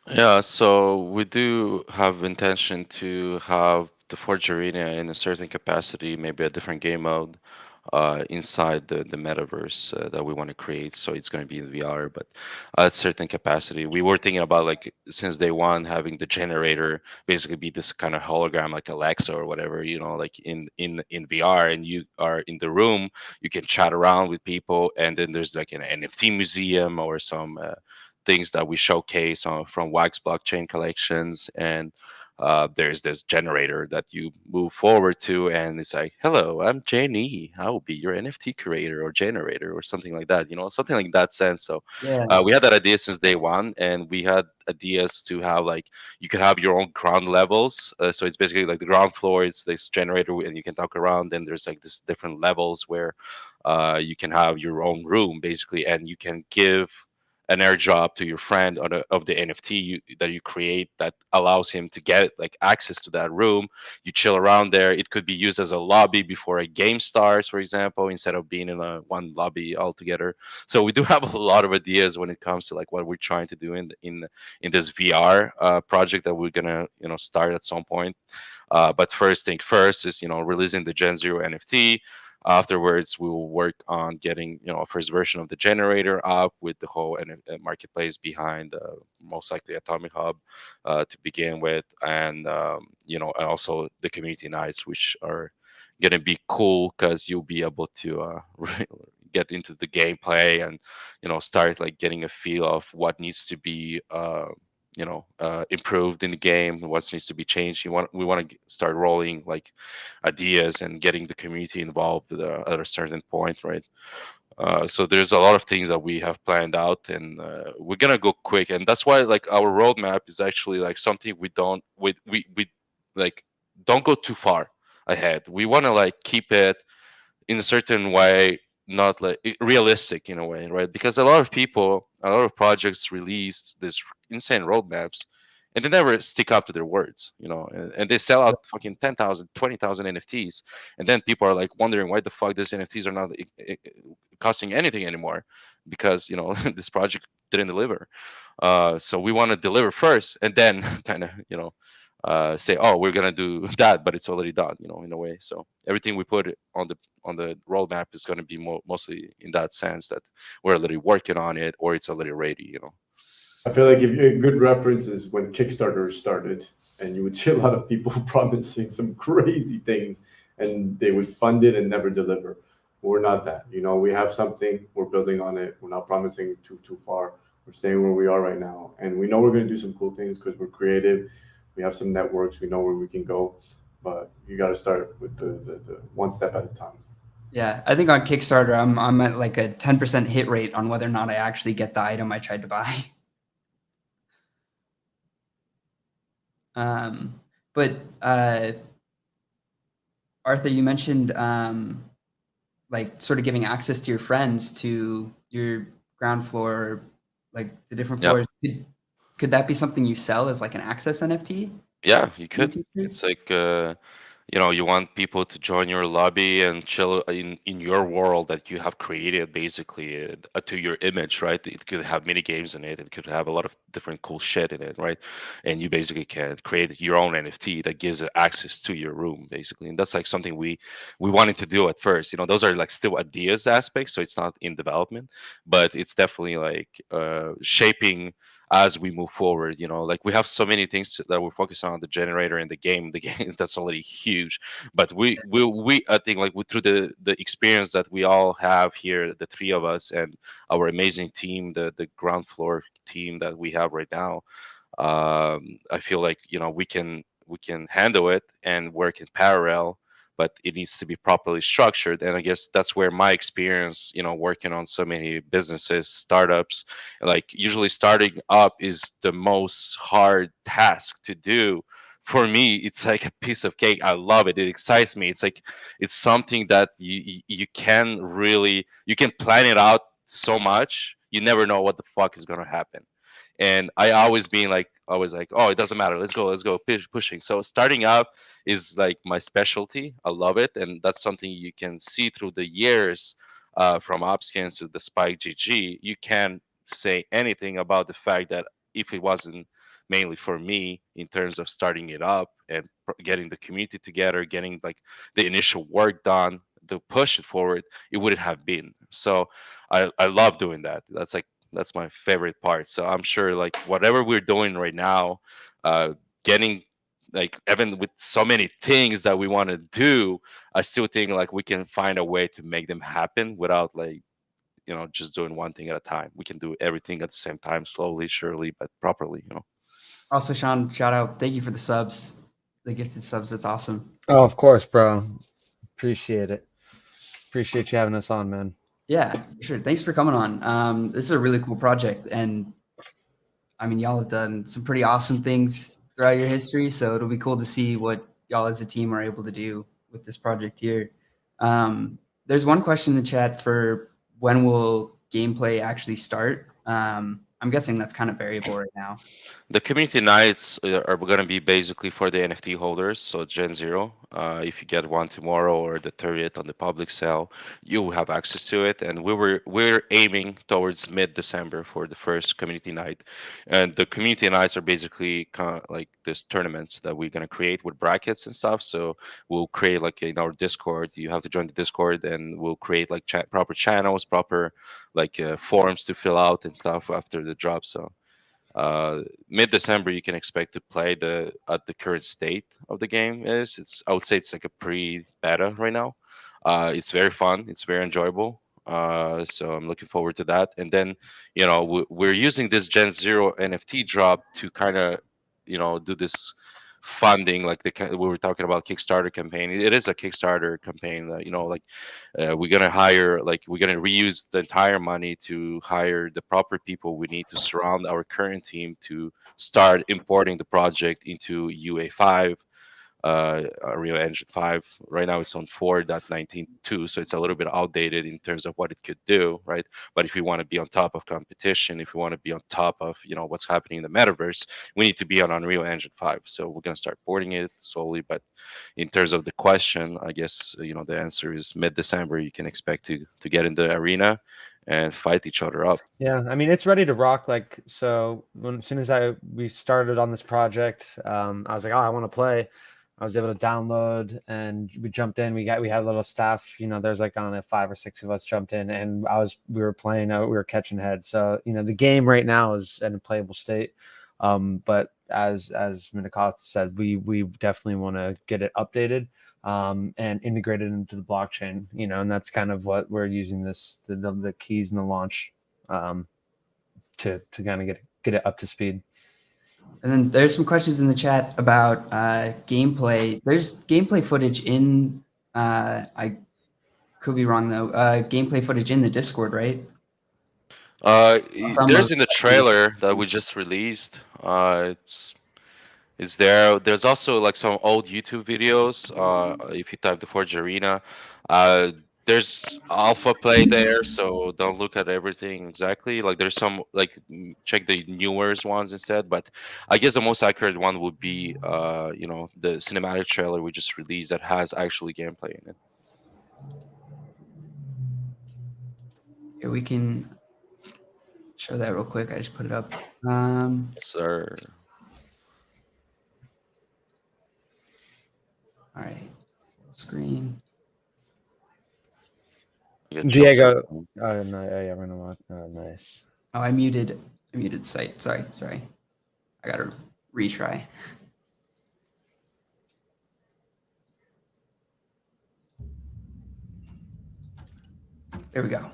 Yeah, so we do have intention to have the Forge Arena in a certain capacity, maybe a different game mode, inside the metaverse that we want to create. So it's going to be in VR, but at certain capacity. We were thinking about, like, since day one, having the generator basically be this kind of hologram, like Alexa or whatever, like in VR, and you are in the room, you can chat around with people, and then there's like an NFT museum or some things that we showcase from Wax blockchain collections, and there's this generator that you move forward to, and it's like, hello, I'm Janie, I will be your NFT curator or generator or something like that, something like that sense. So Yeah. we had that idea since day one, and we had ideas to have, like, you can have your own ground levels. So it's basically like the ground floor, it's this generator, and you can talk around. Then there's like this different levels where you can have your own room basically, and you can give an airdrop to your friend of the NFT that you create that allows him to get like access to that room. You chill around there. It could be used as a lobby before a game starts, for example, instead of being in a one lobby altogether. So we do have a lot of ideas when it comes to like what we're trying to do in this VR project that we're gonna start at some point. But first thing first is releasing the Gen Zero NFT. Afterwards, we will work on getting a first version of the generator up with the whole marketplace behind, most likely Atomic Hub to begin with, and and also the community nights, which are gonna be cool because you'll be able to get into the gameplay and start like getting a feel of what needs to be improved in the game, what needs to be changed. We want to start rolling like ideas and getting the community involved at a certain point, right? So there's a lot of things that we have planned out, and we're gonna go quick, and that's why like our roadmap is actually like something we like don't go too far ahead. We want to like keep it in a certain way, not like realistic in a way, right? Because a lot of projects release this insane roadmaps, and they never stick up to their words, and they sell out fucking 10,000, 20,000 NFTs, and then people are like wondering why the fuck these NFTs are not costing anything anymore, because this project didn't deliver. So we want to deliver first, and then kind of say, oh, we're gonna do that, but it's already done, in a way. So everything we put on the roadmap is gonna be mostly in that sense that we're already working on it, or it's already ready. I feel like if a good reference is when Kickstarter started, and you would see a lot of people promising some crazy things, and they would fund it and never deliver. We're not that. We have something. We're building on it. We're not promising too far. We're staying where we are right now, and we know we're going to do some cool things because we're creative. We have some networks. We know where we can go, but you got to start with the one step at a time. Yeah, I think on Kickstarter, I'm at like a 10% hit rate on whether or not I actually get the item I tried to buy. But Arthur, you mentioned like sort of giving access to your friends to your ground floor, like the different Yep. floors. Could that be something you sell as like an access NFT? Yeah, you could. It's like you want people to join your lobby and chill in your world that you have created, basically to your image, right? It could have mini games in it. It could have a lot of different cool shit in it, right? And you basically can create your own NFT that gives it access to your room, basically. And that's like something we wanted to do at first. Those are like still ideas aspects, so it's not in development, but it's definitely like shaping as we move forward. Like we have so many things that we're focusing on, the generator and the game. The game that's already huge, but we I think like through the experience that we all have here, the three of us and our amazing team, the ground floor team that we have right now, I feel like we can handle it and work in parallel, but it needs to be properly structured. And I guess that's where my experience, working on so many businesses, startups, like usually starting up is the most hard task to do. For me, it's like a piece of cake. I love it. It excites me. It's like it's something that you can really you can plan it out so much. You never know what the fuck is gonna happen. And I always like, oh, it doesn't matter, let's go pushing. So starting up is like my specialty. I love it, and that's something you can see through the years, from Opskins to the Spike GG. You can't say anything about the fact that if it wasn't mainly for me in terms of starting it up and getting the community together, getting like the initial work done to push it forward, it wouldn't have been. So I love doing that. That's my favorite part. So I'm sure like whatever we're doing right now, getting like even with so many things that we want to do, I still think like we can find a way to make them happen without like just doing one thing at a time. We can do everything at the same time, slowly, surely, but properly. Also, Sean, shout out. Thank you for the subs, the gifted subs. That's awesome. Oh, of course, bro. Appreciate it. Appreciate you having us on, man. Yeah, for sure. Thanks for coming on. This is a really cool project, and I mean, y'all have done some pretty awesome things throughout your history. So it'll be cool to see what y'all as a team are able to do with this project here. There's one question in the chat for when will gameplay actually start. I'm guessing that's kind of variable right now. The community nights are going to be basically for the NFT holders, so Gen Zero. If you get one tomorrow or the 30th on the public sale, you will have access to it. And we're aiming towards mid-December for the first community night. And the community nights are basically kind of like these tournaments that we're going to create with brackets and stuff. So we'll create like in our Discord. You have to join the Discord, and we'll create like proper channels, proper like forms to fill out and stuff after the drop. So mid-December you can expect to play at the current state of the game. I would say it's like a pre-beta right now. It's very fun, it's very enjoyable, so I'm looking forward to that. And then we're using this Gen Zero NFT drop to kind of do this funding, like we were talking about Kickstarter campaign. It is a Kickstarter campaign that like we're gonna reuse the entire money to hire the proper people we need to surround our current team to start importing the project into UA5, Unreal Engine 5. Right now it's on 4.19.2, so it's a little bit outdated in terms of what it could do, right? But if we want to be on top of competition, if we want to be on top of what's happening in the metaverse, we need to be on Unreal Engine 5. So we're gonna start porting it slowly. But in terms of the question, I guess the answer is mid-December. You can expect to get in the arena and fight each other up. Yeah, I mean it's ready to rock. Like so, as soon as we started on this project, I was like, oh, I want to play. I was able to download, and we jumped in. We had a little staff. There's like on it 5 or 6 of us jumped in, and we were playing. We were catching heads. So the game right now is in a playable state. But as Minikoth said, we definitely want to get it updated. And integrated into the blockchain, and that's kind of what we're using the keys in the launch to kind of get it up to speed. And then there's some questions in the chat about gameplay. There's gameplay footage in I could be wrong though. Gameplay footage in the Discord, right? There's in the trailer that we just released. It's there. There's also like some old YouTube videos. If you type the Forge Arena, there's alpha play there, so don't look at everything exactly. Like there's some like check the newest ones instead. But I guess the most accurate one would be the cinematic trailer we just released that has actually gameplay in it. Yeah, we can show that real quick. I just put it up. Sir. All right, full screen. Diego. Oh no, yeah, we're gonna watch. Oh, nice. Oh, I muted the site. Sorry. I gotta retry. There we go.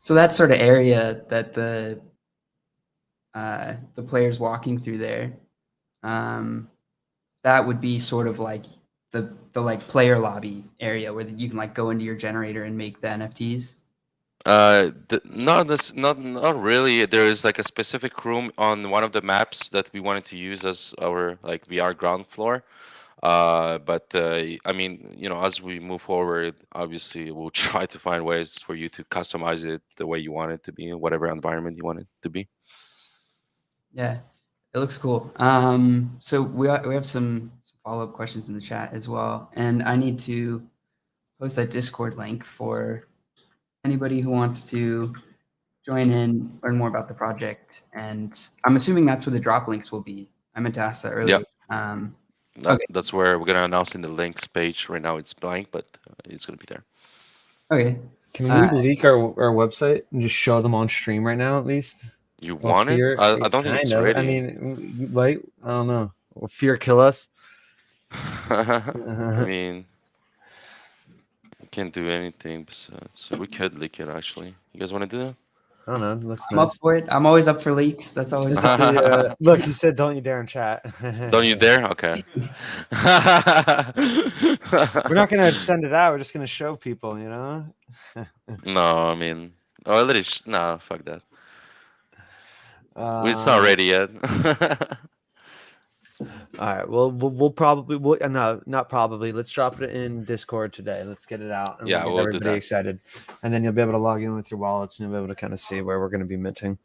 So that sort of area that the players walking through there, that would be sort of like the like player lobby area where you can like go into your generator and make the NFTs. Not really. There is like a specific room on one of the maps that we wanted to use as our like VR ground floor. But I mean, as we move forward, obviously we'll try to find ways for you to customize it the way you want it to be in whatever environment you want it to be. Yeah, it looks cool. So we have some follow-up questions in the chat as well, and I need to post that Discord link for anybody who wants to join in, learn more about the project, and I'm assuming that's where the drop links will be. I meant to ask that earlier. Okay. That's where we're gonna announce in the links page. Right now it's blank, but it's gonna be there. Okay. Can we leak our website and just show them on stream right now at least? You want it? I don't think it's ready. I mean, like, I don't know. Will fear kill us? I mean, we can't do anything besides. So we could leak it actually. You guys want to do that? I don't know. Looks I'm nice. up for it. I'm always up for leaks. That's always look. You said, "Don't you dare" in chat. Don't you dare? Okay. We're not gonna send it out. We're just gonna show people. You know. No, I mean, no, fuck that. It's not ready yet. All right. Well, we'll probably no, not probably. Let's drop it in Discord today. Let's get it out. And yeah, we'll get everybody excited, and then you'll be able to log in with your wallets and you'll be able to kind of see where we're going to be minting.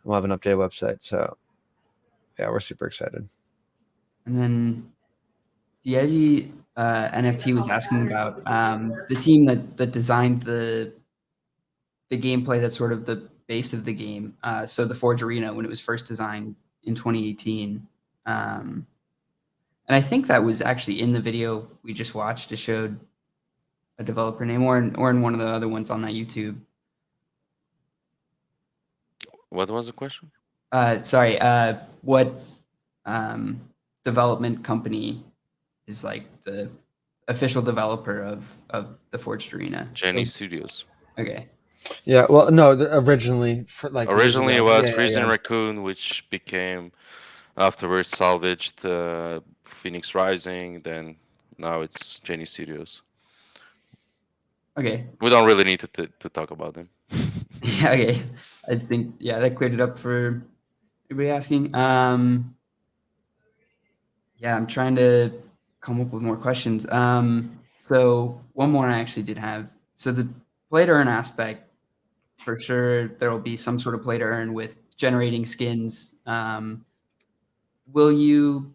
We'll have an updated website. So, yeah, we're super excited. And then the Edgy NFT was asking about the team that designed the gameplay that's sort of the base of the game. So the Forge Arena, when it was first designed in 2018. And I think that was actually in the video we just watched. It showed a developer name or in one of the other ones on that YouTube. What was the question? Sorry, what development company is like the official developer of the Forged Arena? Jenny Studios. Okay. Yeah, well, no, originally it was Freezing Raccoon, which became afterwards salvaged Phoenix Rising. Then now it's Jenny Studios. Okay. We don't really need to talk about them. Yeah. Okay. I think that cleared it up for everybody asking. Yeah, I'm trying to come up with more questions. So one more I actually did have. So the play to earn aspect, for sure, there will be some sort of play to earn with generating skins. Will you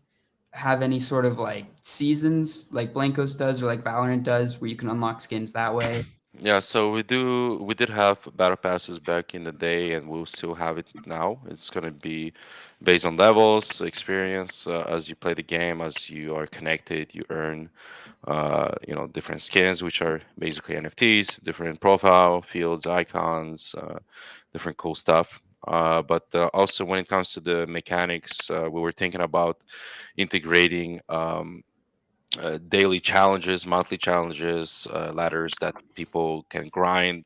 have any sort of like seasons like Blankos does or like Valorant does where you can unlock skins that way? Yeah, so we did have battle passes back in the day, and we'll still have it now. It's gonna be based on levels, experience, as you play the game, as you are connected, you earn, different skins, which are basically NFTs, different profile fields, icons, different cool stuff. But also when it comes to the mechanics, we were thinking about integrating. Daily challenges, monthly challenges, ladders that people can grind.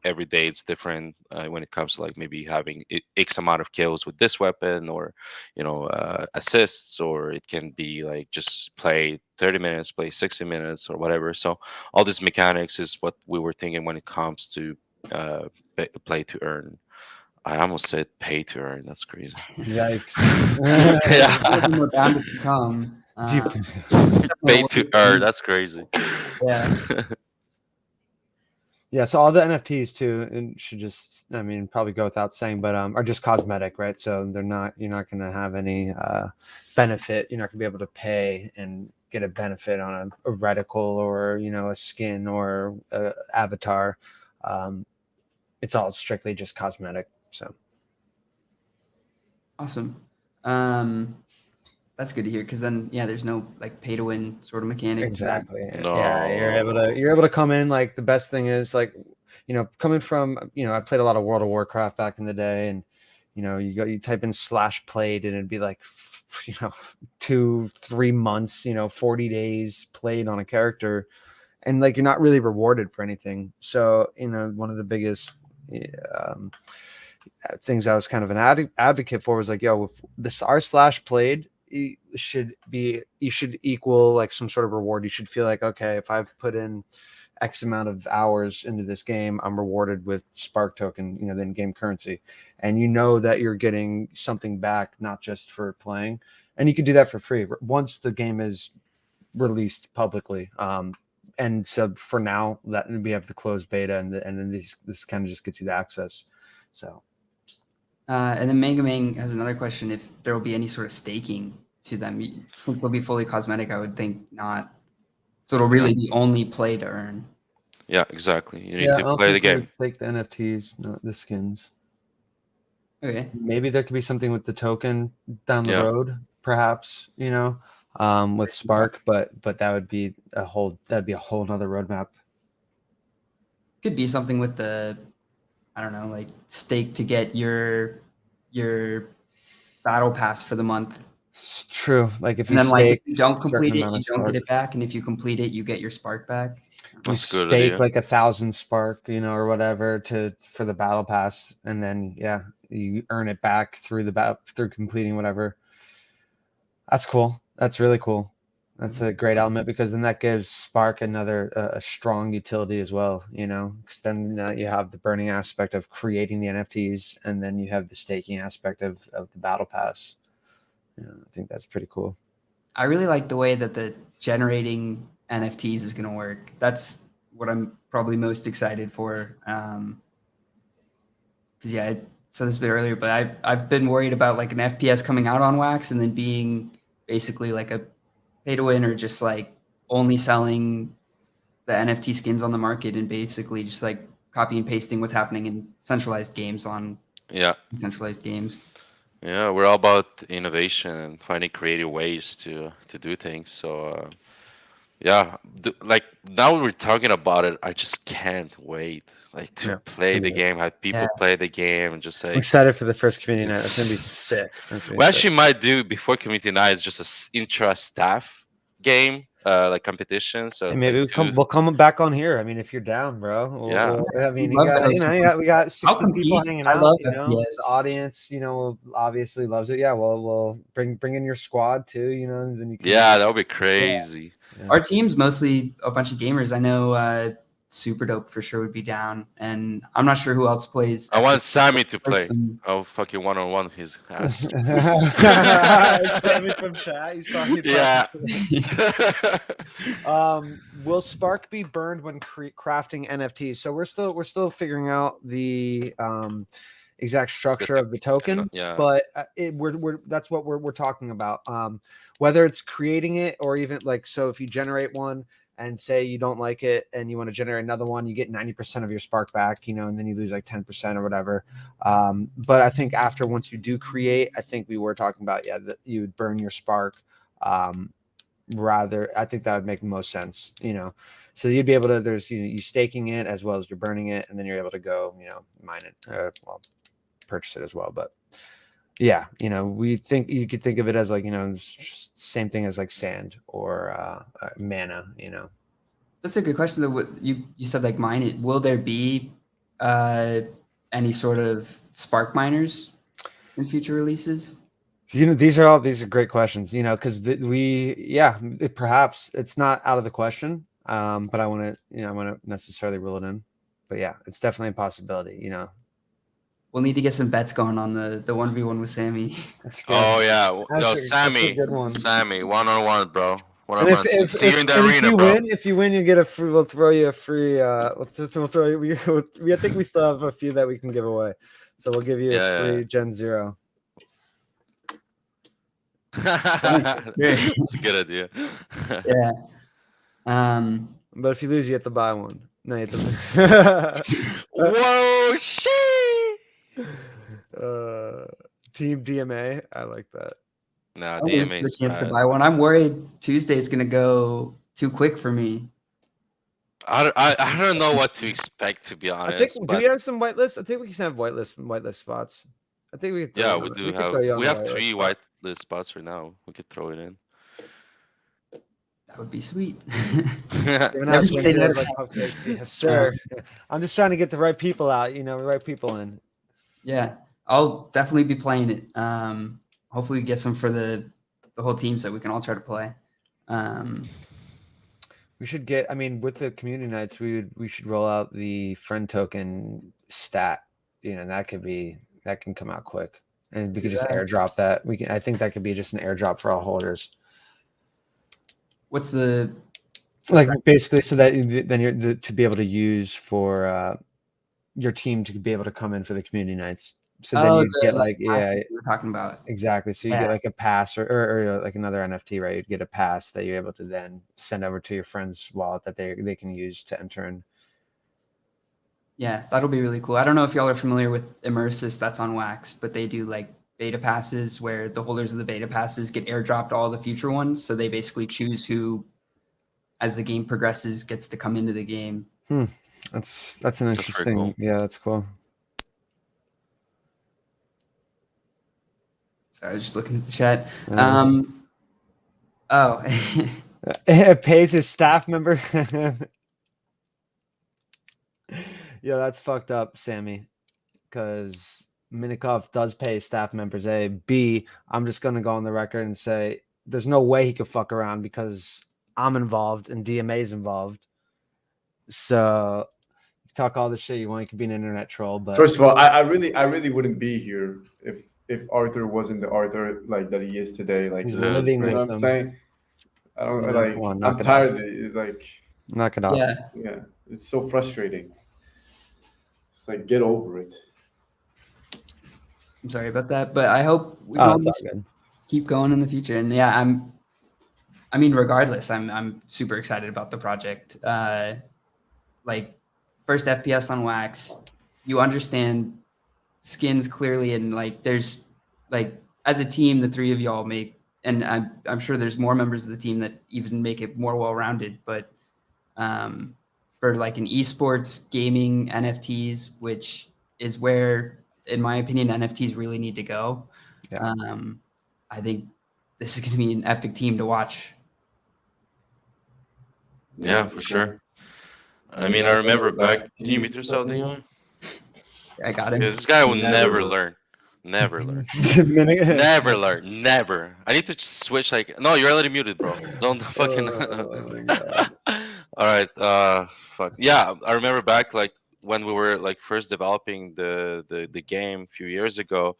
Every day it's different when it comes to like maybe having X amount of kills with this weapon, or assists, or it can be like just play 30 minutes, play 60 minutes, or whatever. So all these mechanics is what we were thinking when it comes to play to earn. I almost said pay to earn. That's crazy. Yikes. It'll be Yeah. more bound to become. If you- Definitely a Pay way to to earn. think. That's crazy. Yeah. Yeah, so all the NFTs too, and should just, I mean, probably go without saying, but are just cosmetic, right? So they're not, you're not going to have any benefit. You're not going to be able to pay and get a benefit on a reticle or a skin or a avatar. Um, it's all strictly just cosmetic. So Awesome. That's good to hear, because then there's no like pay to win sort of mechanic to that. exactly, yeah, No. you're able to come in. Like the best thing is like, coming from, I played a lot of World of Warcraft back in the day, and you type in /played and it'd be like 2-3 months, 40 days played on a character, and like you're not really rewarded for anything. So one of the biggest um, things I was kind of an advocate for was like, yo, if this r/played you should equal like some sort of reward. You should feel like, okay, if I've put in X amount of hours into this game, I'm rewarded with Spark token, the in-game currency, and that you're getting something back, not just for playing. And you can do that for free once the game is released publicly. And so for now, that we have the closed beta, and then this kind of just gets you the access. So And then Manga Mang has another question: if there will be any sort of staking to them, since they'll be fully cosmetic, I would think not. So it'll really be only play to earn. Yeah, exactly. You need yeah, I to don't play the think we game. would stake the NFTs, not the skins. Okay. Maybe there could be something with the token down the Yeah. road, perhaps, with Spark, but that'd be a whole nother roadmap. Could be something with the, I don't know, like stake to get your battle pass for the month. It's true. Like if And you then like if stake you don't a complete certain it, amount you of don't get Spark, it back. And if you complete it, you get your spark back. you That's a good stake idea. like 1,000 Spark, or whatever for the battle pass, and then you earn it back through through completing whatever. That's cool. That's really cool. That's a great element, because then that gives Spark another a strong utility as well, because then you have the burning aspect of creating the NFTs, and then you have the staking aspect of the battle pass. I think that's pretty cool. I really like the way that the generating NFTs is going to work. That's what I'm probably most excited for. Because I said this a bit earlier, but I've been worried about like an FPS coming out on Wax and then being basically like a pay to win, or just like only selling the NFT skins on the market and basically just like copy and pasting what's happening in centralized games on Yeah. decentralized games. Yeah, we're all about innovation and finding creative ways to do things. So yeah, like now we're talking about it, I just can't wait like to play the game, have people play the game, and just I'm like excited for the first community night. That's gonna be sick. we actually might do before community night is just a intra staff game, like competition. So And maybe like we'll come back on here. I mean, if you're down, bro. Yeah. I mean, We'd love to host we got 60 I'll people compete. hanging I out. love The FPS. audience, obviously loves it. Yeah, we'll bring in your squad too. And then you can. Yeah, that would be crazy. Our team's mostly a bunch of gamers. I know Super Dope for sure would be down, and I'm not sure who else plays. I want Sammy to play. Some- I'll fucking one-on-one his ass. It's Sammy from chat. He's talking. Yeah. Will Spark be burned when crafting NFTs? So we're still figuring out the exact structure of the token, Yeah. but that's what we're talking about. Whether it's creating it or even like, so if you generate one and say you don't like it and you want to generate another one, you get 90% of your spark back, and then you lose like 10% or whatever. But I think once you do create, I think we were talking about, that you would burn your spark. I think that would make the most sense, so you'd be able to, there's you staking it as well as you're burning it, and then you're able to go, mine it, purchase it as well. But yeah, we think you could think of it as like, same thing as like sand or mana, That's a good question though. What you said, like mine it. Will there be any sort of spark miners in future releases? These are great questions, because perhaps it's not out of the question. But I want to necessarily rule it in. But yeah, it's definitely a possibility, We'll need to get some bets going on the 1v1 with Sammy. That's good. Oh yeah, That's Sammy, a good one. Sammy, 1-on-1, bro. And See you in the arena, bro. If you win, you get a free. We'll throw you a free. We'll throw you. I think we still have a few that we can give away, so we'll give you a free Gen 0. That's a good idea. Yeah. But if you lose, you have to buy one. No, you have to. Whoa, shit! Team DMA. I like that. No, There's DMA the is chance to bad. buy one. I'm worried Tuesday's gonna go too quick for me. I don't know what to expect, to be honest. I think. Do we have some whitelists? I think we can have whitelist spots. I think we could. Yeah, we do have. We have 3 whitelist spots right now. We could throw it in. That would be sweet. Yes, sir. I'm just trying to get the right people out. The right people in. Yeah, I'll definitely be playing it. Hopefully, we get some for the whole team so we can all try to play. We should get. I mean, with the community nights, we should roll out the friend token stat. That can come out quick, and we could just airdrop that. I think that could be just an airdrop for all holders. What's the basically so that then you're to be able to use for your team to be able to come in for the community nights. So then you get we're talking about exactly. So you get like a pass or like another NFT, right? You'd get a pass that you're able to then send over to your friend's wallet that they can use to enter in. Yeah, that'll be really cool. I don't know if y'all are familiar with Immersis, that's on Wax, but they do like beta passes where the holders of the beta passes get airdropped all the future ones. So they basically choose who, as the game progresses, gets to come into the game. That's an interesting. Cool. Yeah, that's cool. Sorry, I was just looking at the chat. It pays his staff member. Yeah, that's fucked up, Sammy. Because Minikov does pay staff members. A. B. I'm just gonna go on the record and say there's no way he could fuck around because I'm involved and DMA's involved. So talk all the shit you want. You could be an internet troll, but first of all, I really wouldn't be here if Arthur wasn't the Arthur like that he is today. Like he's living with what I'm saying. I don't I'm tired of it. Like knock it off. Yeah, it's so frustrating. It's like get over it. I'm sorry about that, but I hope we can keep going in the future. And yeah, regardless, I'm super excited about the project. Like first FPS on Wax, you understand skins clearly, and like there's like as a team, the three of y'all make, and I'm sure there's more members of the team that even make it more well-rounded. But for like an esports gaming NFTs, which is where, in my opinion, NFTs really need to go. Yeah. I think this is going to be an epic team to watch. Yeah, for sure. I mean, I remember back. Can you mute yourself, Dion? I got him. This guy will never learn. Never learn. Never learn. Never. I need to switch. Like, no, you're already muted, bro. Don't fucking. All right. Fuck. Yeah, I remember back like when we were like first developing the game a few years ago.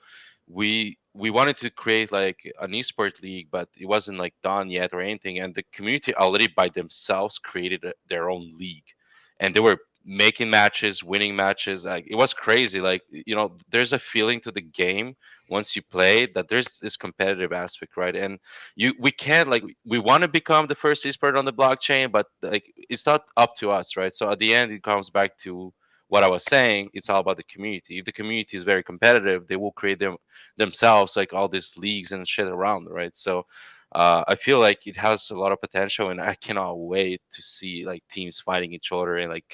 We wanted to create like an esports league, but it wasn't like done yet or anything. And the community already by themselves created their own league, and they were making matches, winning matches. Like, it was crazy. Like, there's a feeling to the game once you play that there's this competitive aspect, right? And we can't, like, we want to become the first esport on the blockchain, but like it's not up to us, right? So at the end, it comes back to what I was saying. It's all about the community. If the community is very competitive, they will create themselves like all these leagues and shit around, right? So I feel like it has a lot of potential, and I cannot wait to see like teams fighting each other and like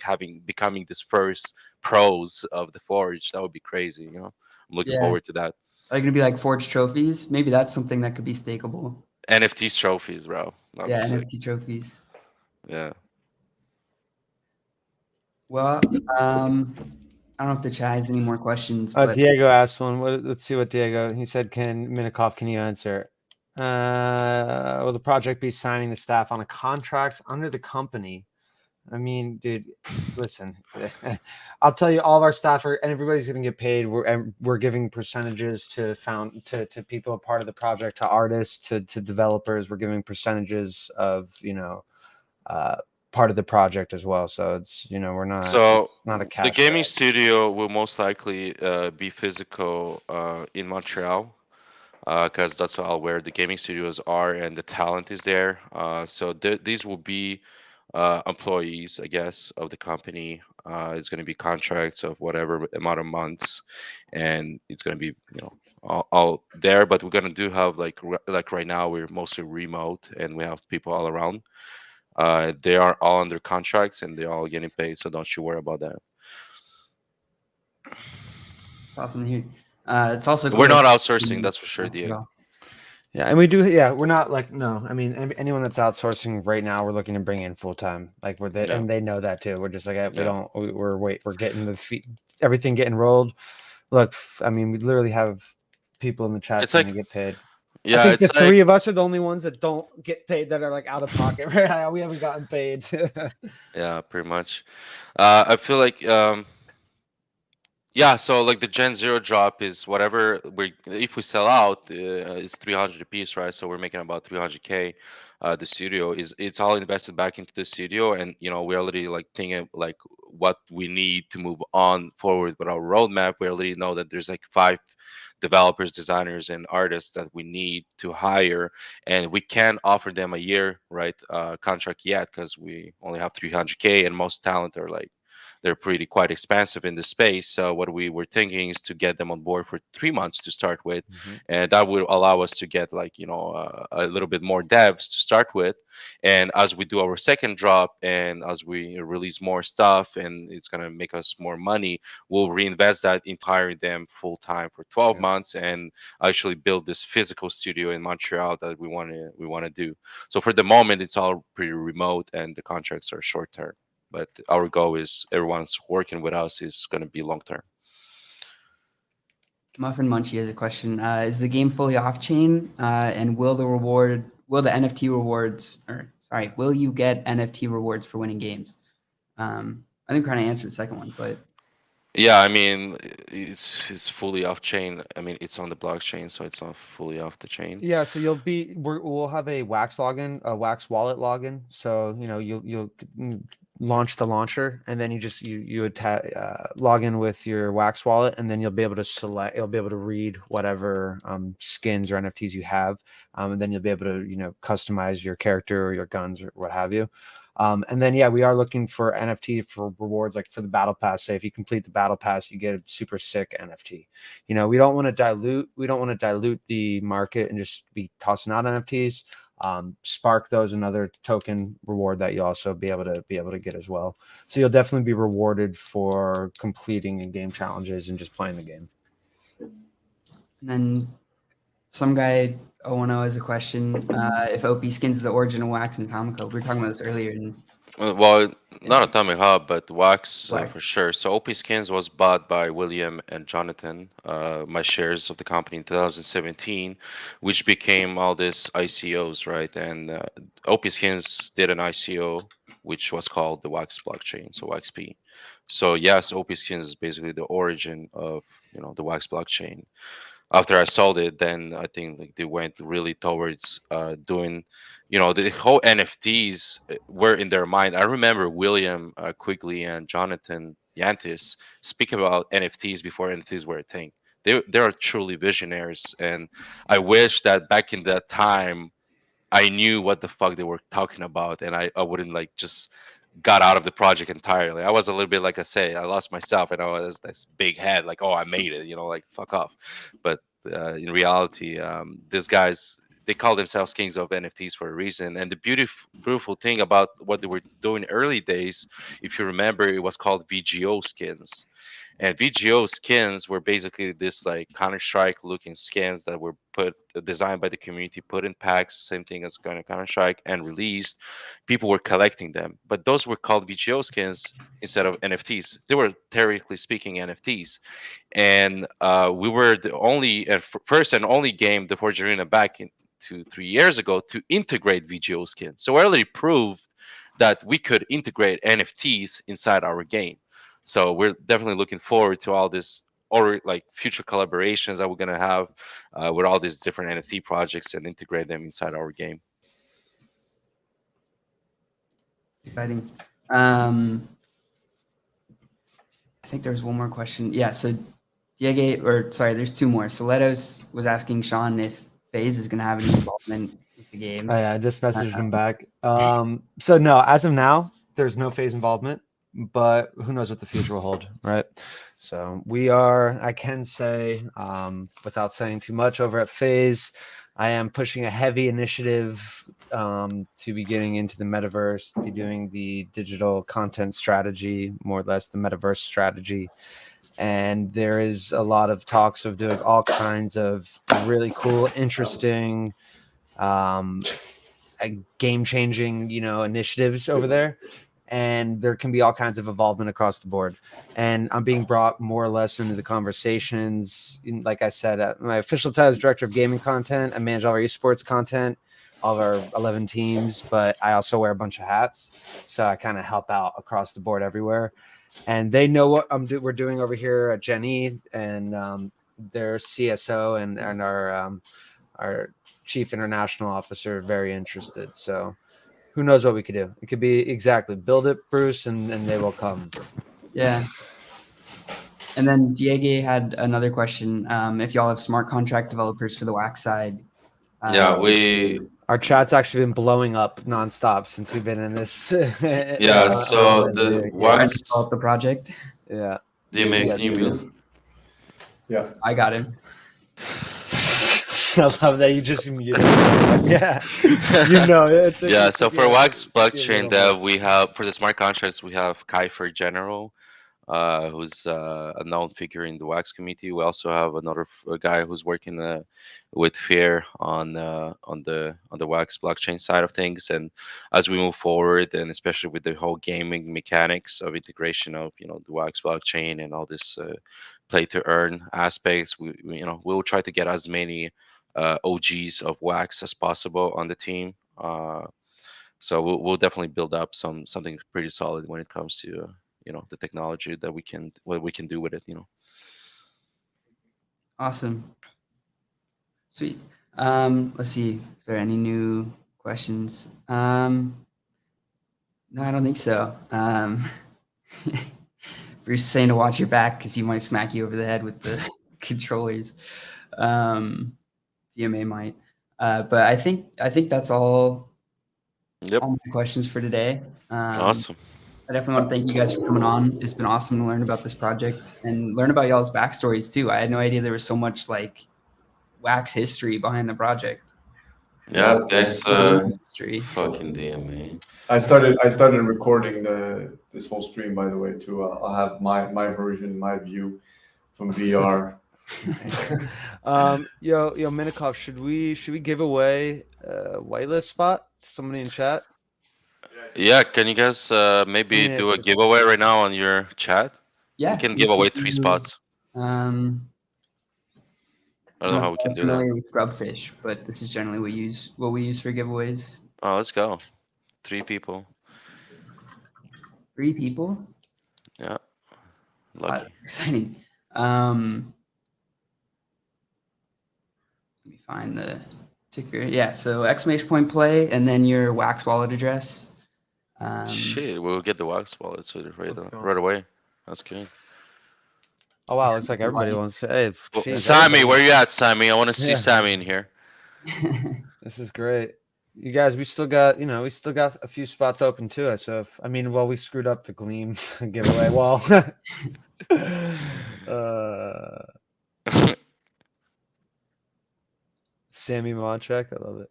becoming this first pros of the Forge. That would be crazy, I'm looking Yeah. forward to that. Are they going to be like Forge trophies? Maybe that's something that could be stakeable. NFTs trophies, bro. That'd Yeah, be sick. NFT trophies. Yeah. Well, I don't know if the chat has any more questions, but Diego asked one. Let's see what Diego. He said, "Can Minikov? Can you answer? Will the project be signing the staff on a contract under the company?" I mean, dude, listen. I'll tell you, all of our staff and everybody's going to get paid. We're giving percentages to people a part of the project, to artists, to developers. We're giving percentages of part of the project as well. So it's we're not. So it's not a cash the gaming grab. studio will most likely be physical in Montreal, because that's all where the gaming studios are and the talent is there. So these will be employees, I guess, of the company. It's going to be contracts of whatever amount of months, and it's going to be all there. But we're going to do have like right now we're mostly remote, and we have people all around. They are all under contracts and they're all getting paid, so don't you worry about that. it's awesome to hear. It's also cool We're that not outsourcing, that's for sure, Diego. Montreal. Yeah, and we do. Yeah, we're not like no. I mean, anyone that's outsourcing right now, we're looking to bring in full time. Like Yeah. and they know that too. We're just like we Yeah. don't. We're getting everything getting rolled. Look, I mean, we literally have people in the chat It's trying like- to get paid. Yeah, I think it's the three of us are the only ones that don't get paid, that are like out of pocket. Right? We haven't gotten paid. Yeah, pretty much. I feel like yeah, so like the Gen Zero drop is whatever if we sell out, it's 300 a piece, right? So we're making about 300K. The studio it's all invested back into the studio, and we're already like thinking like what we need to move on forward with our roadmap. We already know that there's like 5 developers, designers, and artists that we need to hire, and we can't offer them a year, right, contract yet, because we only have 300K, and most talent are like they're pretty quite expensive in the space. So what we were thinking is to get them on board for 3 months to start with, and that will allow us to get like a little bit more devs to start with. And as we do our second drop and as we release more stuff, and it's gonna make us more money, we'll reinvest that into hiring them full time for 12 months and actually build this physical studio in Montreal that we want to do. So for the moment, it's all pretty remote and the contracts are short term. But our goal is everyone's working with us is going to be long term. Muffin Munchie has a question. Is the game fully off chain? And will the NFT rewards, will you get NFT rewards for winning games? I think we're trying to answer the second one, but yeah, I mean, it's fully off chain. I mean, it's on the blockchain, so it's not fully off the chain. Yeah, so we'll have a Wax login, a Wax wallet login. So you'll launch the launcher, and then you log in with your Wax wallet, and then you'll be able to read whatever skins or NFTs you have, and then you'll be able to customize your character or your guns or what have you. And then we are looking for NFT for rewards, like for the battle pass. Say if you complete the battle pass, you get a super sick NFT. We don't want to dilute the market and just be tossing out NFTs. Spark those another token reward that you'll also be able to get as well. So you'll definitely be rewarded for completing in-game challenges and just playing the game. And then some guy 010 has a question. If OP Skins is the origin of Wax and Comico. We were talking about this earlier. Well, not Atomic Hub, but Wax Wax. for sure. So OP Skins was bought by William and Jonathan, my shares of the company in 2017, which became all this ICOs, right? And OP Skins did an ICO, which was called the Wax blockchain, so WaxP. So yes, OP Skins is basically the origin of the Wax blockchain. after I sold it, then I think like they went really towards doing, the whole NFTs were in their mind. I remember William Quigley and Jonathan Yantis speak about NFTs before NFTs were a thing. They are truly visionaries, and I wish that back in that time I knew what the fuck they were talking about, and I wouldn't like just got out of the project entirely. I was a little bit like I say, I lost myself, and I was this big head, like, oh, I made it, like fuck off. But in reality, these guys, they call themselves kings of NFTs for a reason. And the beautiful thing about what they were doing early days, if you remember, it was called VGO skins. And VGO skins were basically this like Counter Strike looking skins that were designed by the community, put in packs, same thing as Counter Strike, and released. People were collecting them, but those were called VGO skins instead of NFTs. They were theoretically speaking NFTs, and we were the only first and only game, the Forge Arena, back in 2-3 years ago to integrate VGO skins. So we already proved that we could integrate NFTs inside our game. So we're definitely looking forward to all this, or like future collaborations that we're gonna have with all these different NFT projects and integrate them inside our game. Exciting. I think there's one more question. Yeah, so there's two more. So Letos was asking Sean if FaZe is going to have any involvement with the game. Oh, yeah, I just messaged him back. So no, as of now, there's no FaZe involvement, but who knows what the future will hold, right? So I can say, without saying too much, over at FaZe, I am pushing a heavy initiative to be getting into the metaverse, be doing the digital content strategy, more or less the metaverse strategy. And there is a lot of talks of doing all kinds of really cool, interesting, game-changing, initiatives over there. And there can be all kinds of involvement across the board. And I'm being brought more or less into the conversations. Like I said, my official title is Director of Gaming Content. I manage all our esports content, all of our 11 teams, but I also wear a bunch of hats. So I kind of help out across the board everywhere. And they know what we're doing over here at Gen E, and their CSO and our chief international officer are very interested. So who knows what we could do? It could be exactly build it, Bruce, and they will come. Yeah. And then Diego had another question. If y'all have smart contract developers for the Wax side. Our chat's actually been blowing up nonstop since we've been in this. So the Wax develop the project. Yeah. Can you mute? Yeah, I got him. I love that you just muted. Yeah, yeah. So for Wax blockchain dev, we have for the smart contracts we have Kiefer General, who's a known figure in the Wax community. We also have another guy who's working with Fear on the Wax blockchain side of things. And as we move forward, and especially with the whole gaming mechanics of integration of the Wax blockchain and all this play to earn aspects, we'll try to get as many OGs of Wax as possible on the team. So we'll definitely build up something pretty solid when it comes to the technology that what we can do with it. Awesome. Sweet. Let's see if there are any new questions. No, I don't think so. Bruce is saying to watch your back because he might smack you over the head with the controllers. DMA might. But I think that's all. Yep. All my questions for today. Awesome. I definitely want to thank you guys for coming on. It's been awesome to learn about this project and learn about y'all's backstories too. I had no idea there was so much like Wax history behind the project. Yeah, that's history. Fucking DMA. I started recording this whole stream, by the way, too. I'll have my version, my view from VR. Yo, Minikov, should we give away a whitelist spot to somebody in chat? Yeah, can you guys maybe do a giveaway right now on your chat? Yeah, we can give away 3 spots. I don't know how we can do that. I'm familiar with Grubfish, but this is generally what we use for giveaways. Oh, let's go. 3 people. 3 people? Yeah. Lucky. That's exciting. find the ticker. Yeah, so exclamation point play, and then your Wax wallet address. Shit, we'll get the wax wallet so Let's go. right away. That's good. Oh wow, looks like everybody wants to. Hey, Well, geez, Sammy, everybody- where you at, Sammy? I want to see Yeah. Sammy in here. This is great. You guys, we still got a few spots open too. So if we screwed up the Gleam giveaway. Well, Sammy Montrek, I love it.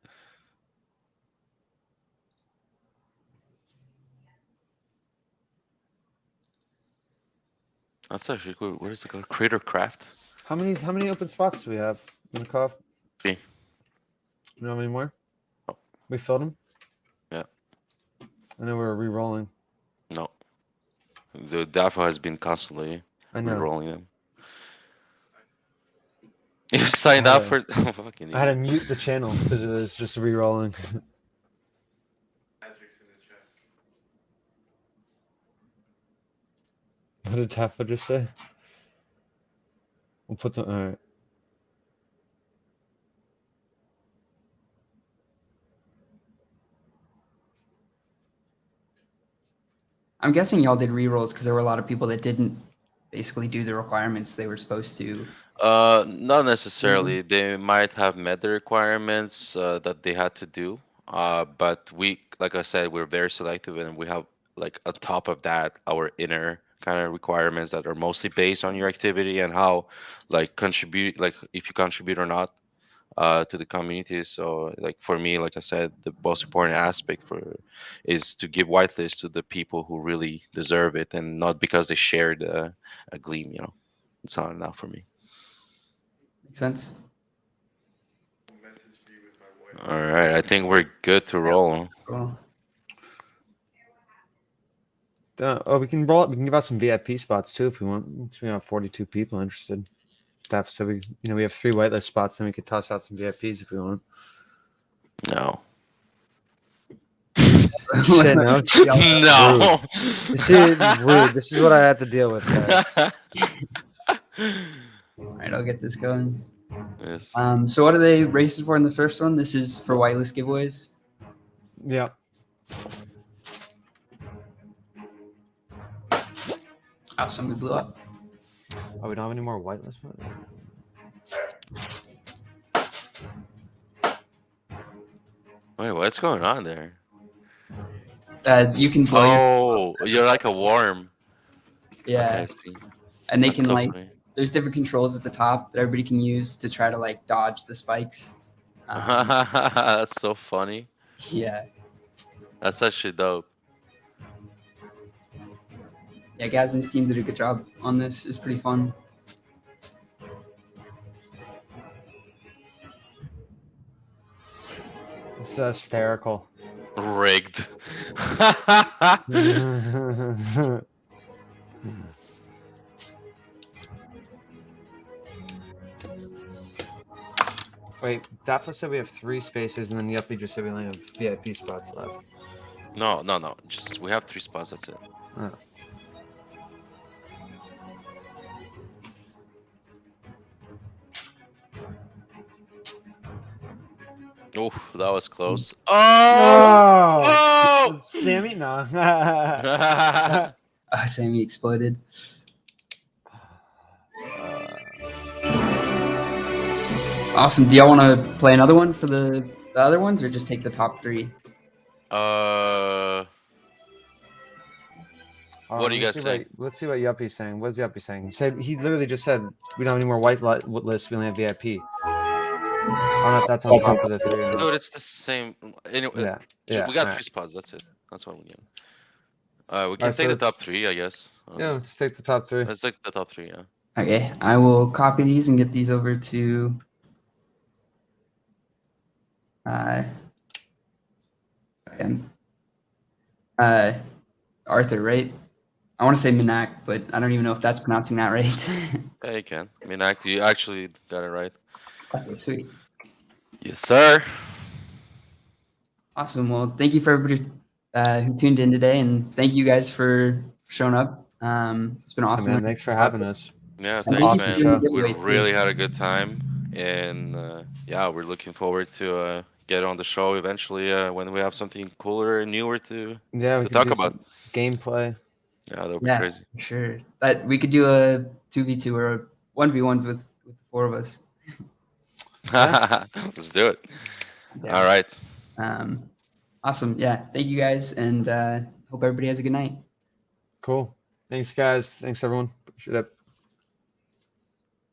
That's actually cool. Where is it called? Creator Craft. How many open spots do we have in the cough? 3. You know how many more? Oh. We filled them? Yeah. I know we're re-rolling. No. The DAFA has been constantly I know. re-rolling them. You signed up for fucking I had to mute the channel because it was just re-rolling. What did Tafa just say? We'll put the all right. I'm guessing y'all did rerolls because there were a lot of people that didn't basically do the requirements they were supposed to. Not necessarily. They might have met the requirements that they had to do. But we, like I said, we're very selective, and we have like on top of that our inner kind of requirements that are mostly based on your activity and how like contribute, like if you contribute or not to the community. So like for me, like I said, the most important aspect is to give whitelist to the people who really deserve it, and not because they shared a Gleam. You know, it's not enough for me. Make sense? All right, I think we're good to roll. Cool. We can roll. We can give out some VIP spots too if we want. We have 42 people interested. So we have 3 whitelist spots. Then we could toss out some VIPs if we want. No. Shit, no. No. Rude. See, rude. This is what I have to deal with, guys. All right, I'll get this going. Yes. So what are they racing for in the first one? This is for whitelist giveaways. Yeah. Oh, somebody blew up. Oh, we don't have any more whitelist spots? Wait, what's going on there? You can blow. Oh, you're like a worm. Yeah, Okay, I see. and they That's can so like. funny. There's different controls at the top that everybody can use to try to like dodge the spikes. That's so funny. Yeah, That's actually dope. yeah. Gaz and his team did a good job on this. It's pretty fun. It's hysterical. Rigged. Wait, Dafa said we have 3 spaces, and then Yuppie just said we only have VIP spots left. No. Just we have 3 spots. That's it. Oh. Oof, that was close. Oh! Oh! Sammy, no. Sammy exploded. Awesome. Do y'all want to play another one for the other ones, or just take the top 3? What do you guys say? Let's see what Yuppie's saying. What's Yuppie saying? He literally just said we don't have any more white lists. We only have VIP. I don't know if that's on top of the 3. Or not. Dude, it's the same. Anyway, Yeah. we got all 3 spots. That's it. That's what we need. We Alright, can so take the top let's- 3, I guess. Yeah, let's take the top 3. Let's take the top 3. Yeah. Okay, I will copy these and get these over to Arthur, right? I want to say Minak, but I don't even know if that's pronouncing that right. Yeah, you can. I mean, you actually got it right. Okay, sweet. Yes, sir. Awesome. Well, thank you for everybody who tuned in today, and thank you guys for showing up. It's been awesome. Man, thanks for having us. Yeah, Some thanks, awesome man. show. We really had a good time, And yeah, we're looking forward to get on the show eventually when we have something cooler and newer to Yeah, we could talk do about. some gameplay. Yeah, that'll be Yeah, crazy. for sure. But we could do a 2v2 or 1v1s with the four of us. Yeah. Let's do it. Yeah. All right. Awesome. Yeah. Thank you guys, and hope everybody has a good night. Cool. Thanks, guys. Thanks, everyone. Appreciate it.